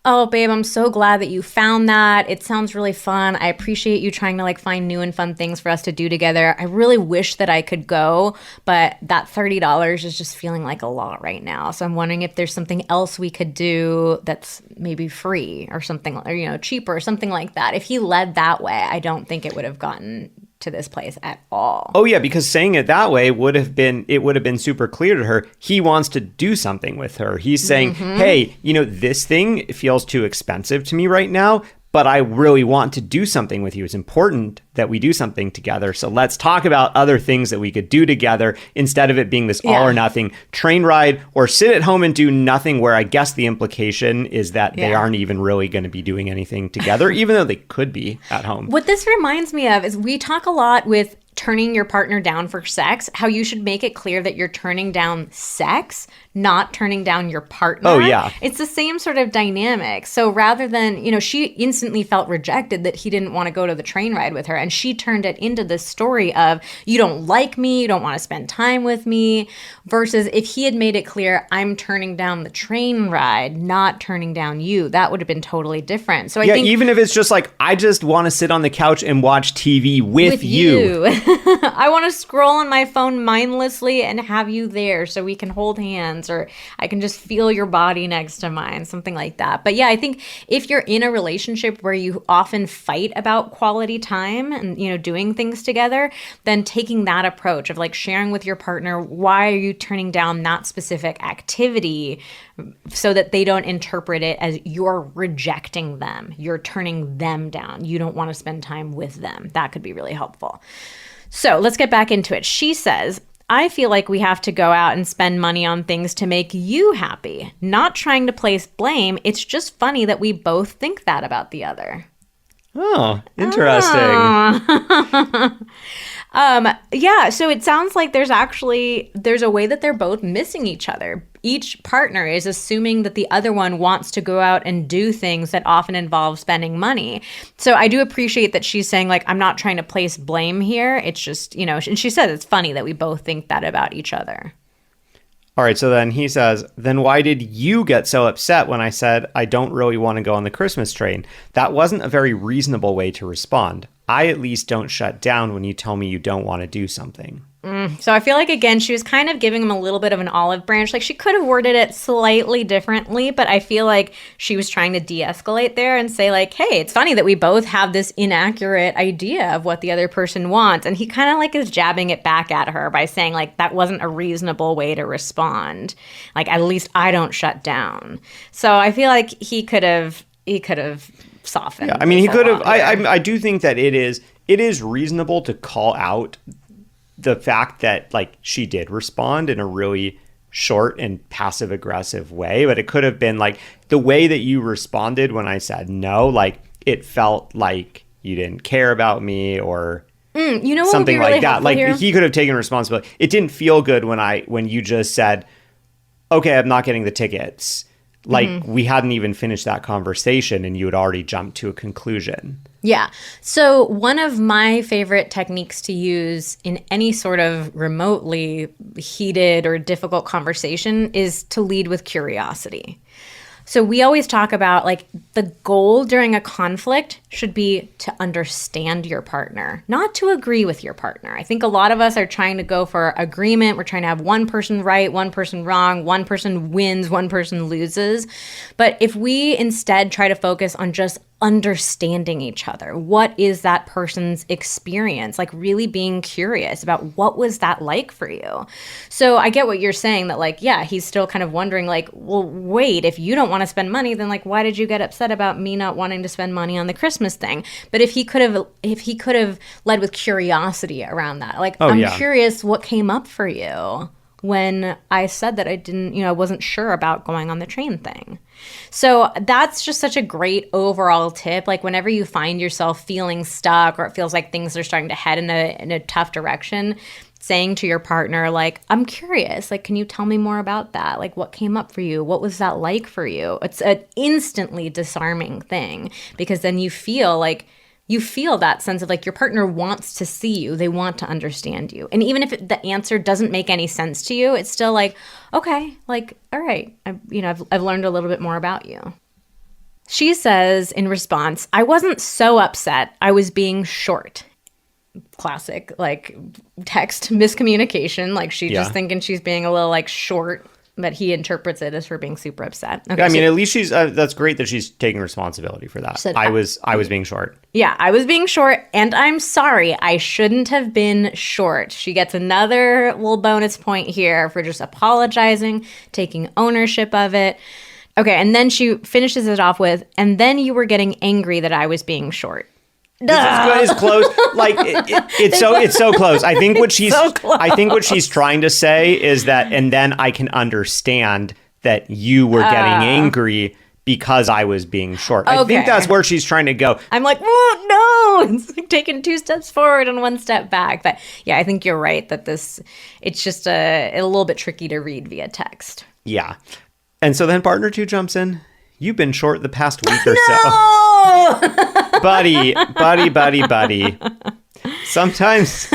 oh, babe, I'm so glad that you found that. It sounds really fun. I appreciate you trying to like find new and fun things for us to do together. I really wish that I could go, but that $30 is just feeling like a lot right now. So I'm wondering if there's something else we could do that's maybe free or something, or, cheaper or something like that. If he led that way, I don't think it would have gotten to this place at all. Oh yeah, because saying it that way would have been super clear to her. He wants to do something with her. He's saying, hey, this thing feels too expensive to me right now, but I really want to do something with you. It's important that we do something together. So let's talk about other things that we could do together instead of it being this all or nothing train ride or sit at home and do nothing, where I guess the implication is that they aren't even really going to be doing anything together, even though they could be at home. What this reminds me of is we talk a lot with turning your partner down for sex, how you should make it clear that you're turning down sex, not turning down your partner. Oh, yeah. It's the same sort of dynamic. So rather than, she instantly felt rejected that he didn't want to go to the train ride with her. And she turned it into this story of, you don't like me, you don't want to spend time with me, versus if he had made it clear, I'm turning down the train ride, not turning down you, that would have been totally different. So I think even if it's just like, I just want to sit on the couch and watch TV with you. I want to scroll on my phone mindlessly and have you there so we can hold hands, or I can just feel your body next to mine, something like that. But yeah, I think if you're in a relationship where you often fight about quality time and, doing things together, then taking that approach of like sharing with your partner, why are you turning down that specific activity, so that they don't interpret it as you're rejecting them, you're turning them down, you don't want to spend time with them. That could be really helpful. So let's get back into it. She says, I feel like we have to go out and spend money on things to make you happy. Not trying to place blame. It's just funny that we both think that about the other. Oh, interesting. Yeah, so it sounds like there's a way that they're both missing each other. Each partner is assuming that the other one wants to go out and do things that often involve spending money. So I do appreciate that she's saying, like, I'm not trying to place blame here. It's just, and she says it's funny that we both think that about each other. All right, so then he says, then why did you get so upset when I said I don't really want to go on the Christmas train? That wasn't a very reasonable way to respond. I at least don't shut down when you tell me you don't want to do something. So I feel like, again, she was kind of giving him a little bit of an olive branch. Like, she could have worded it slightly differently, but I feel like she was trying to de-escalate there and say, like, hey, it's funny that we both have this inaccurate idea of what the other person wants. And he kind of like is jabbing it back at her by saying, like, that wasn't a reasonable way to respond. Like, at least I don't shut down. So I feel like he could have softened. Yeah, I mean, he could have. I do think that it is reasonable to call out the fact that, like, she did respond in a really short and passive aggressive way, but it could have been like the way that you responded when I said no, like it felt like you didn't care about me or something like that. Like here? He could have taken responsibility. It didn't feel good when you just said, okay, I'm not getting the tickets. Like we hadn't even finished that conversation and you had already jumped to a conclusion. Yeah. So one of my favorite techniques to use in any sort of remotely heated or difficult conversation is to lead with curiosity. So we always talk about, like, the goal during a conflict should be to understand your partner, not to agree with your partner. I think a lot of us are trying to go for agreement. We're trying to have one person right, one person wrong, one person wins, one person loses. But if we instead try to focus on just understanding each other, what is that person's experience, like really being curious about what was that like for you. So I get what you're saying, that, like, yeah, he's still kind of wondering, like, well, wait, if you don't want to spend money, then, like, why did you get upset about me not wanting to spend money on the Christmas thing? But if he could have led with curiosity around that, like, I'm curious what came up for you when I said that I didn't, I wasn't sure about going on the train thing. So that's just such a great overall tip. Like, whenever you find yourself feeling stuck or it feels like things are starting to head in a tough direction, saying to your partner, like, I'm curious, like, can you tell me more about that? Like, what came up for you? What was that like for you? It's an instantly disarming thing, because then you feel that sense of, like, your partner wants to see you. They want to understand you. And even if the answer doesn't make any sense to you, it's still like, okay, like, all right, I've learned a little bit more about you. She says in response, I wasn't so upset. I was being short. Classic, like, text miscommunication. Like, she's just thinking she's being a little, like, short, but he interprets it as her being super upset. Okay, I mean, at least she's that's great that she's taking responsibility for that. I was being short. Yeah, I was being short, and I'm sorry. I shouldn't have been short. She gets another little bonus point here for just apologizing, taking ownership of it. Okay, and then she finishes it off with, and then you were getting angry that I was being short. It's close. Like it's so close. I think what she's trying to say is that, and then I can understand that you were getting angry because I was being short. Okay. I think that's where she's trying to go. I'm like, oh, no, it's like taking 2 steps forward and 1 step back. But yeah, I think you're right that it's just a little bit tricky to read via text. Yeah. And so then partner 2 jumps in. You've been short the past week or so. buddy. Sometimes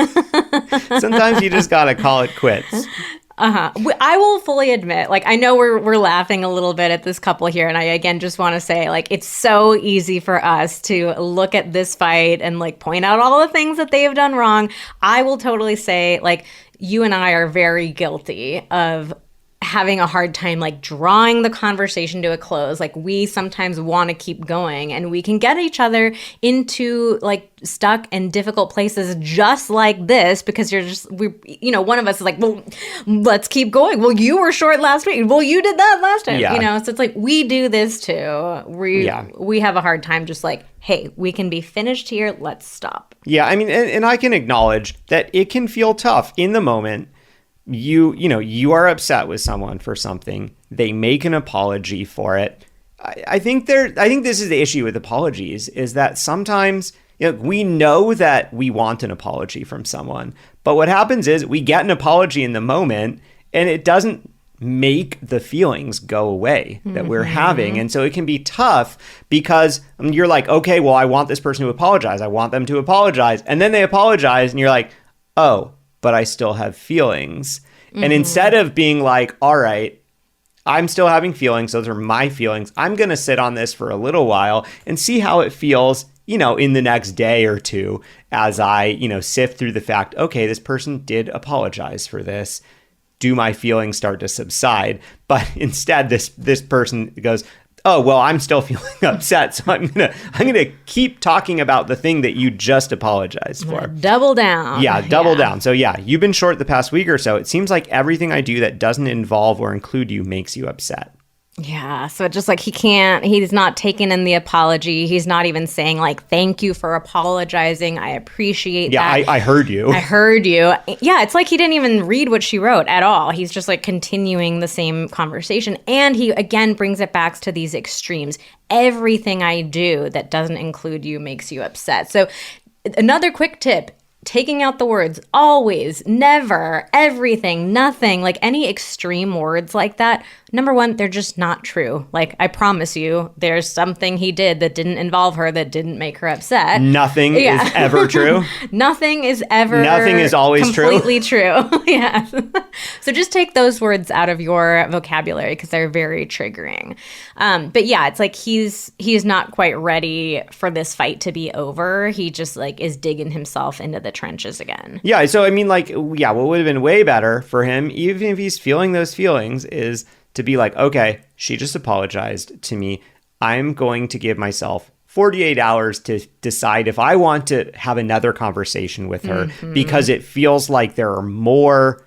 you just gotta call it quits. I will fully admit, like, I know we're laughing a little bit at this couple here, and I again just want to say, like, it's so easy for us to look at this fight and, like, point out all the things that they have done wrong. I will totally say, like, you and I are very guilty of having a hard time like drawing the conversation to a close. Like we sometimes want to keep going, and we can get each other into like stuck and difficult places just like this because one of us is like, well, let's keep going. Well, you were short last week. Well, you did that last time. Yeah. So it's like we do this too. We have a hard time just like, hey, we can be finished here. Let's stop. Yeah, I mean, and I can acknowledge that it can feel tough in the moment. You are upset with someone for something. They make an apology for it. I think this is the issue with apologies, is that sometimes we know that we want an apology from someone, but what happens is we get an apology in the moment and it doesn't make the feelings go away that we're having. And so it can be tough because you're like, okay, well, I want this person to apologize. I want them to apologize. And then they apologize and you're like, oh, but I still have feelings. And instead of being like, all right, I'm still having feelings, those are my feelings, I'm going to sit on this for a little while and see how it feels, in the next day or two as I, sift through the fact, okay, this person did apologize for this. Do my feelings start to subside? But instead, this person goes, oh, well, I'm still feeling upset, so I'm gonna keep talking about the thing that you just apologized for. Double down. Yeah, double down. So yeah, you've been short the past week or so. It seems like everything I do that doesn't involve or include you makes you upset. Yeah, so it's just like he's not taking in the apology. He's not even saying like, thank you for apologizing. I appreciate that. Yeah, I heard you. I heard you. Yeah, it's like he didn't even read what she wrote at all. He's just like continuing the same conversation. And he again brings it back to these extremes. Everything I do that doesn't include you makes you upset. So another quick tip. Taking out the words always, never, everything, nothing, like any extreme words like that. Number one, they're just not true. Like, I promise you, there's something he did that didn't involve her that didn't make her upset. Nothing is ever true. Nothing is always completely true. Yeah. So just take those words out of your vocabulary because they're very triggering. But yeah, it's like he's not quite ready for this fight to be over. He just like is digging himself into the trenches again. Yeah. So I mean, like, yeah, what would have been way better for him, even if he's feeling those feelings, is to be like, okay, she just apologized to me. I'm going to give myself 48 hours to decide if I want to have another conversation with her because it feels like there are more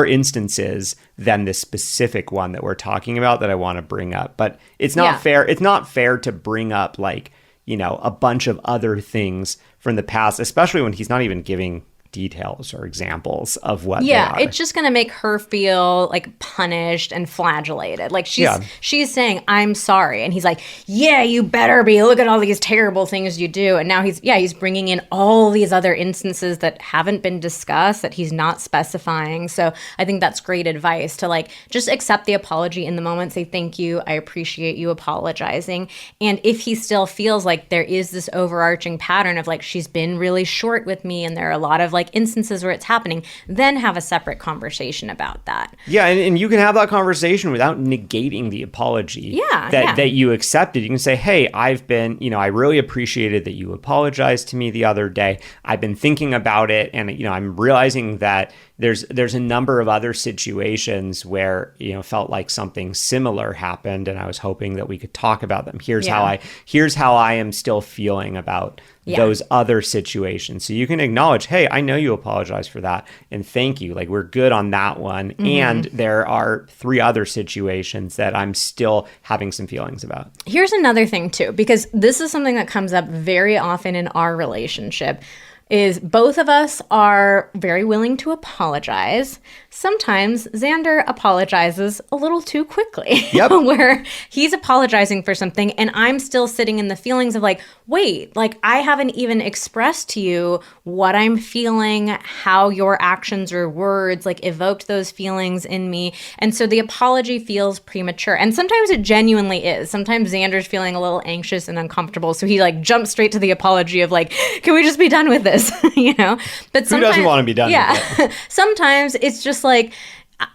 instances than the specific one that we're talking about that I want to bring up. But it's not fair. It's not fair to bring up like, a bunch of other things from the past, especially when he's not even giving details or examples of what they are. It's just going to make her feel like punished and flagellated. Like she's saying, I'm sorry. And he's like, yeah, you better be. Look at all these terrible things you do. And now he's bringing in all these other instances that haven't been discussed that he's not specifying. So I think that's great advice to like, just accept the apology in the moment. Say, thank you. I appreciate you apologizing. And if he still feels like there is this overarching pattern of like, she's been really short with me and there are a lot of like instances where it's happening, then have a separate conversation about that. Yeah, and you can have that conversation without negating the apology that you accepted. You can say, hey, I've been, I really appreciated that you apologized to me the other day. I've been thinking about it and, I'm realizing that there's a number of other situations where, felt like something similar happened and I was hoping that we could talk about them. Here's how I am still feeling about those other situations. So you can acknowledge, hey, I know you apologize for that and thank you. Like we're good on that one. And there are 3 other situations that I'm still having some feelings about. Here's another thing too, because this is something that comes up very often in our relationship. Is both of us are very willing to apologize. Sometimes Xander apologizes a little too quickly, where he's apologizing for something and I'm still sitting in the feelings of like, wait, like I haven't even expressed to you what I'm feeling, how your actions or words like evoked those feelings in me. And so the apology feels premature. And sometimes it genuinely is. Sometimes Xander's feeling a little anxious and uncomfortable. So he like jumps straight to the apology of like, can we just be done with this? But sometimes, who doesn't want to be done with it? Sometimes it's just like,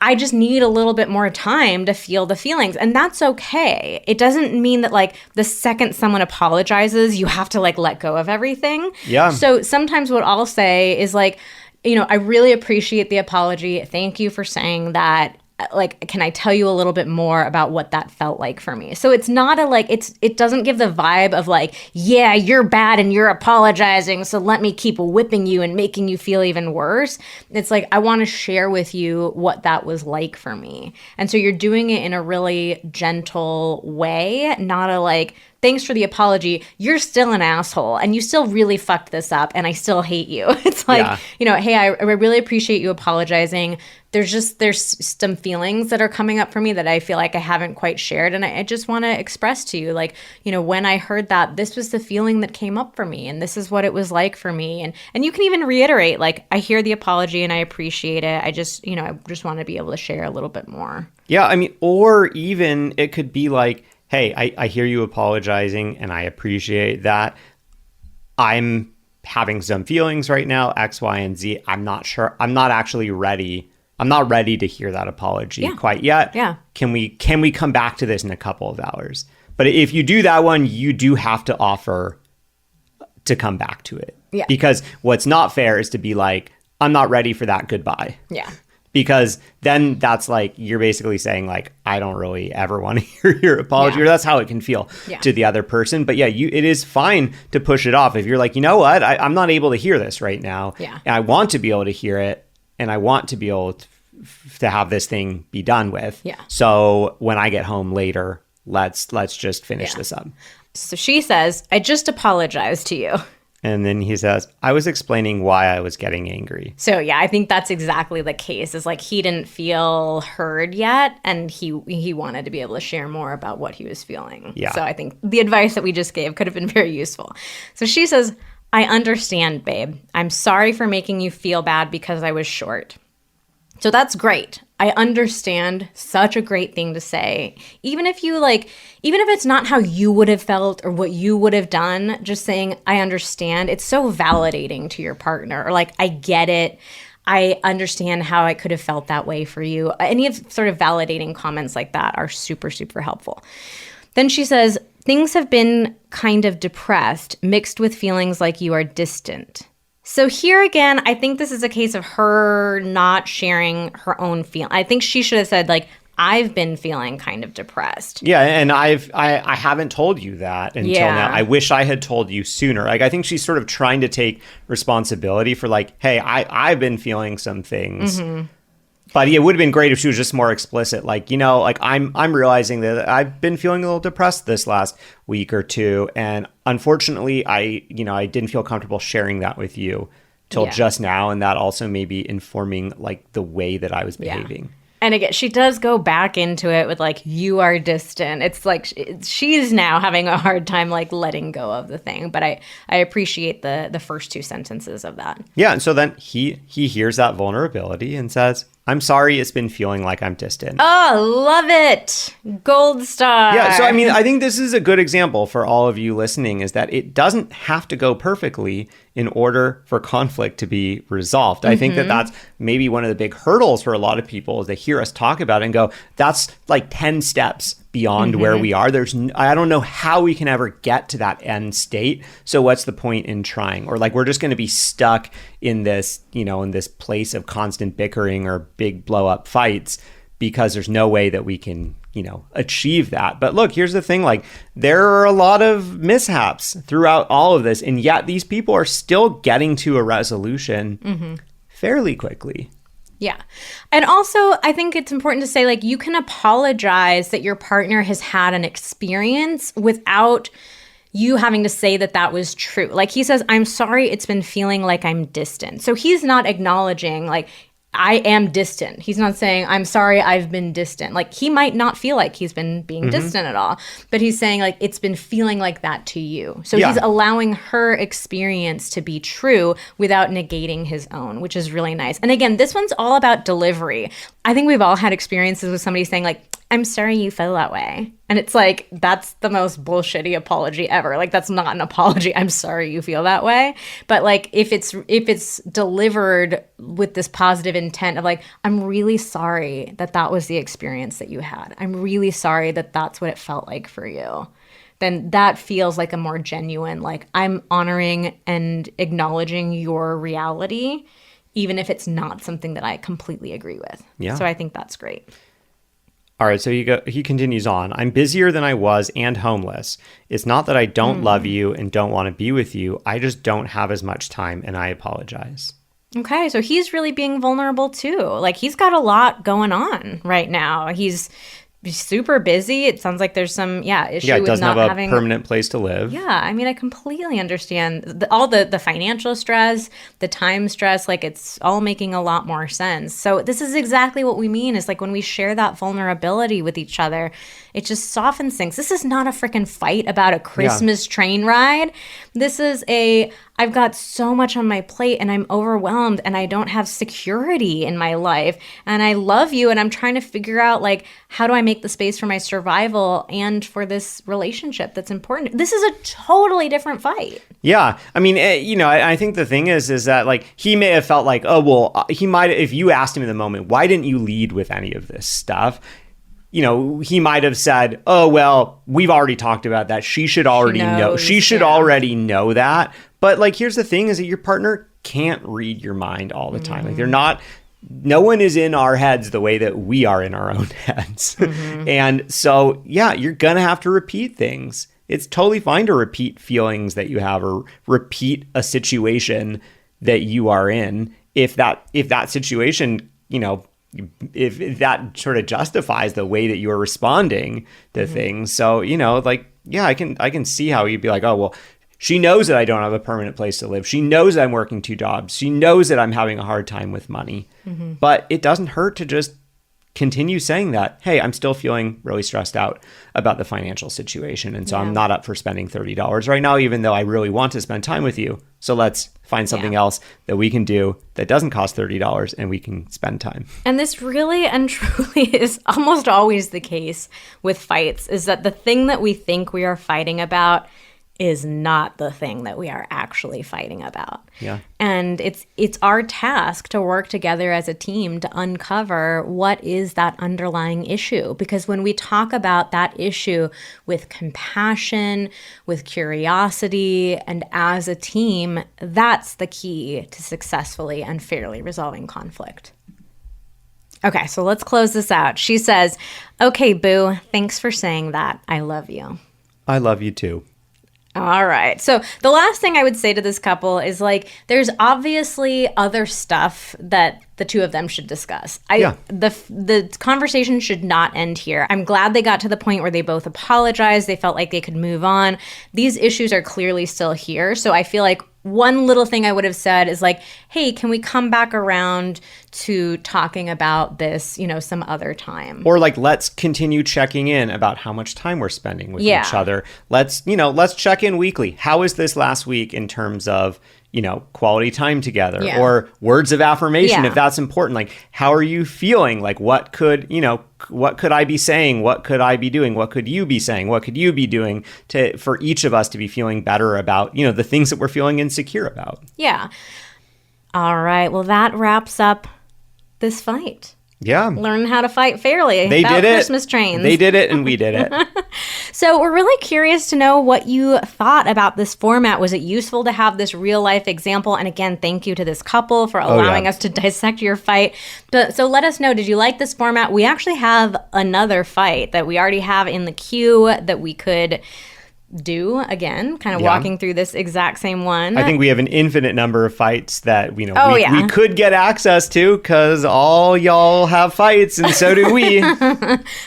I just need a little bit more time to feel the feelings. And that's okay. It doesn't mean that like the second someone apologizes, you have to like let go of everything. Yeah. So sometimes what I'll say is like, I really appreciate the apology. Thank you for saying that. like, can I tell you a little bit more about what that felt like for me? So it's not a like, it doesn't give the vibe of like, yeah, you're bad and you're apologizing, so let me keep whipping you and making you feel even worse. It's like, I want to share with you what that was like for me. And so you're doing it in a really gentle way, not a like, thanks for the apology, you're still an asshole and you still really fucked this up and I still hate you. It's like, hey, I really appreciate you apologizing. There's some feelings that are coming up for me that I feel like I haven't quite shared. And I just want to express to you, like, when I heard that, this was the feeling that came up for me and this is what it was like for me. And you can even reiterate, like, I hear the apology and I appreciate it. I just want to be able to share a little bit more. Yeah, I mean, or even it could be like, hey, I hear you apologizing and I appreciate that. I'm having some feelings right now, X, Y, and Z. I'm not sure. I'm not actually ready. I'm not ready to hear that apology quite yet. Yeah. Can we come back to this in a couple of hours? But if you do that one, you do have to offer to come back to it. Yeah. Because what's not fair is to be like, I'm not ready for that. Goodbye. Yeah. Because then that's like, you're basically saying like, I don't really ever want to hear your apology, or that's how it can feel to the other person. But yeah, it is fine to push it off. If you're like, you know what, I'm not able to hear this right now. Yeah. And I want to be able to hear it. And I want to be able to have this thing be done with. Yeah. So when I get home later, let's just finish this up. So she says, I just apologized to you. And then he says, I was explaining why I was getting angry. So yeah, I think that's exactly the case. Is like he didn't feel heard yet, and he wanted to be able to share more about what he was feeling. Yeah. So I think the advice that we just gave could have been very useful. So she says, I understand, babe. I'm sorry for making you feel bad because I was short. So that's great. I understand. Such a great thing to say. Even if it's not how you would have felt or what you would have done, just saying, I understand. It's so validating to your partner. Or like, I get it. I understand how I could have felt that way for you. Any of sort of validating comments like that are super, super helpful. Then she says, things have been kind of depressed, mixed with feelings like you are distant. So here again, I think this is a case of her not sharing her own feeling. I think she should have said, like, I've been feeling kind of depressed. Yeah, and I haven't told you that until now. I wish I had told you sooner. Like, I think she's sort of trying to take responsibility for like, hey, I've been feeling some things. Mm-hmm. But it would have been great if she was just more explicit. Like, like I'm realizing that I've been feeling a little depressed this last week or two. And unfortunately, I didn't feel comfortable sharing that with you till just now. And that also may be informing like the way that I was behaving. And again, she does go back into it with like, you are distant. It's like she's now having a hard time like letting go of the thing. But I appreciate the first two sentences of that. Yeah. And so then he hears that vulnerability and says, I'm sorry it's been feeling like I'm distant. Oh, love it. Gold star. Yeah, so I mean, I think this is a good example for all of you listening, is that it doesn't have to go perfectly in order for conflict to be resolved. I think that that's maybe one of the big hurdles for a lot of people, is they hear us talk about it and go, that's like 10 steps beyond where we are. I don't know how we can ever get to that end state. So what's the point in trying? Or like, we're just going to be stuck in this, in this place of constant bickering or big blow up fights, because there's no way that we can, achieve that. But look, here's the thing, like, there are a lot of mishaps throughout all of this. And yet these people are still getting to a resolution fairly quickly. Yeah. And also, I think it's important to say, like, you can apologize that your partner has had an experience without you having to say that that was true. Like, he says, I'm sorry it's been feeling like I'm distant. So he's not acknowledging, like, I am distant. He's not saying, I'm sorry I've been distant. Like, he might not feel like he's been being distant at all, but he's saying, like, it's been feeling like that to you. So he's allowing her experience to be true without negating his own, which is really nice. And again, this one's all about delivery. I think we've all had experiences with somebody saying, like, I'm sorry you feel that way. And it's like, that's the most bullshitty apology ever. Like, that's not an apology. I'm sorry you feel that way. But like, if it's delivered with this positive intent of like, I'm really sorry that that was the experience that you had. I'm really sorry that that's what it felt like for you. Then that feels like a more genuine, like, I'm honoring and acknowledging your reality, even if it's not something that I completely agree with. Yeah. So I think that's great. All right, so he continues on. I'm busier than I was and homeless. It's not that I don't love you and don't want to be with you. I just don't have as much time, and I apologize. Okay, so he's really being vulnerable too. Like, he's got a lot going on right now. He's super busy. It sounds like there's some issue with doesn't not have a having permanent place to live. Yeah, I mean, I completely understand all the financial stress, the time stress, like it's all making a lot more sense. So this is exactly what we mean, is like when we share that vulnerability with each other, it just softens things. This is not a freaking fight about a Christmas train ride. This is I've got so much on my plate and I'm overwhelmed and I don't have security in my life and I love you and I'm trying to figure out, like, how do I make the space for my survival and for this relationship that's important. This is a totally different fight. Yeah. I mean, I think the thing is that, like, he may have felt like, oh, well, he might, if you asked him in the moment, why didn't you lead with any of this stuff? He might have said, oh, well, we've already talked about that. She should already know. She should already know that. But, like, here's the thing, is that your partner can't read your mind all the time. Like, they're not, no one is in our heads the way that we are in our own heads. And so, yeah, you're going to have to repeat things. It's totally fine to repeat feelings that you have or repeat a situation that you are in if that situation, if that sort of justifies the way that you're responding to things. So, I can see how you'd be like, oh, well, she knows that I don't have a permanent place to live. She knows that I'm working 2 jobs. She knows that I'm having a hard time with money. But it doesn't hurt to just continue saying that, hey, I'm still feeling really stressed out about the financial situation. And so I'm not up for spending $30 right now, even though I really want to spend time with you. So let's find something else that we can do that doesn't cost $30 and we can spend time. And this really and truly is almost always the case with fights, is that the thing that we think we are fighting about is not the thing that we are actually fighting about. Yeah. And it's our task to work together as a team to uncover what is that underlying issue. Because when we talk about that issue with compassion, with curiosity, and as a team, that's the key to successfully and fairly resolving conflict. Okay, so let's close this out. She says, okay, boo, thanks for saying that. I love you. I love you too. All right. So the last thing I would say to this couple is, like, there's obviously other stuff that the two of them should discuss. The conversation should not end here. I'm glad they got to the point where they both apologized. They felt like they could move on. These issues are clearly still here. So I feel like one little thing I would have said is, like, hey, can we come back around to talking about this, some other time? Or, like, let's continue checking in about how much time we're spending with each other. Let's check in weekly. How is this last week in terms of, quality time together or words of affirmation, if that's important. Like, how are you feeling? Like, what could I be saying? What could I be doing? What could you be saying? What could you be doing for each of us to be feeling better about, the things that we're feeling insecure about? Yeah. All right. Well, that wraps up this fight. Yeah. Learn how to fight fairly. They did it. Christmas trains. They did it and we did it. So we're really curious to know what you thought about this format. Was it useful to have this real life example? And again, thank you to this couple for allowing us to dissect your fight. So let us know, did you like this format? We actually have another fight that we already have in the queue that we could do again, kind of walking through this exact same one. I think we have an infinite number of fights that we could get access to because all y'all have fights and so do we.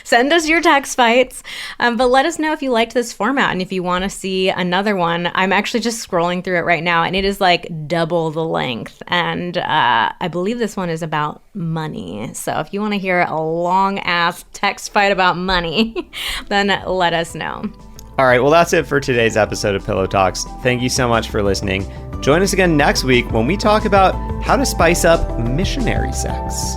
Send us your text fights, but let us know if you liked this format and if you want to see another one. I'm actually just scrolling through it right now and it is like double the length, and I believe this one is about money. So if you want to hear a long ass text fight about money, then let us know. All right, well, that's it for today's episode of Pillow Talks. Thank you so much for listening. Join us again next week when we talk about how to spice up missionary sex.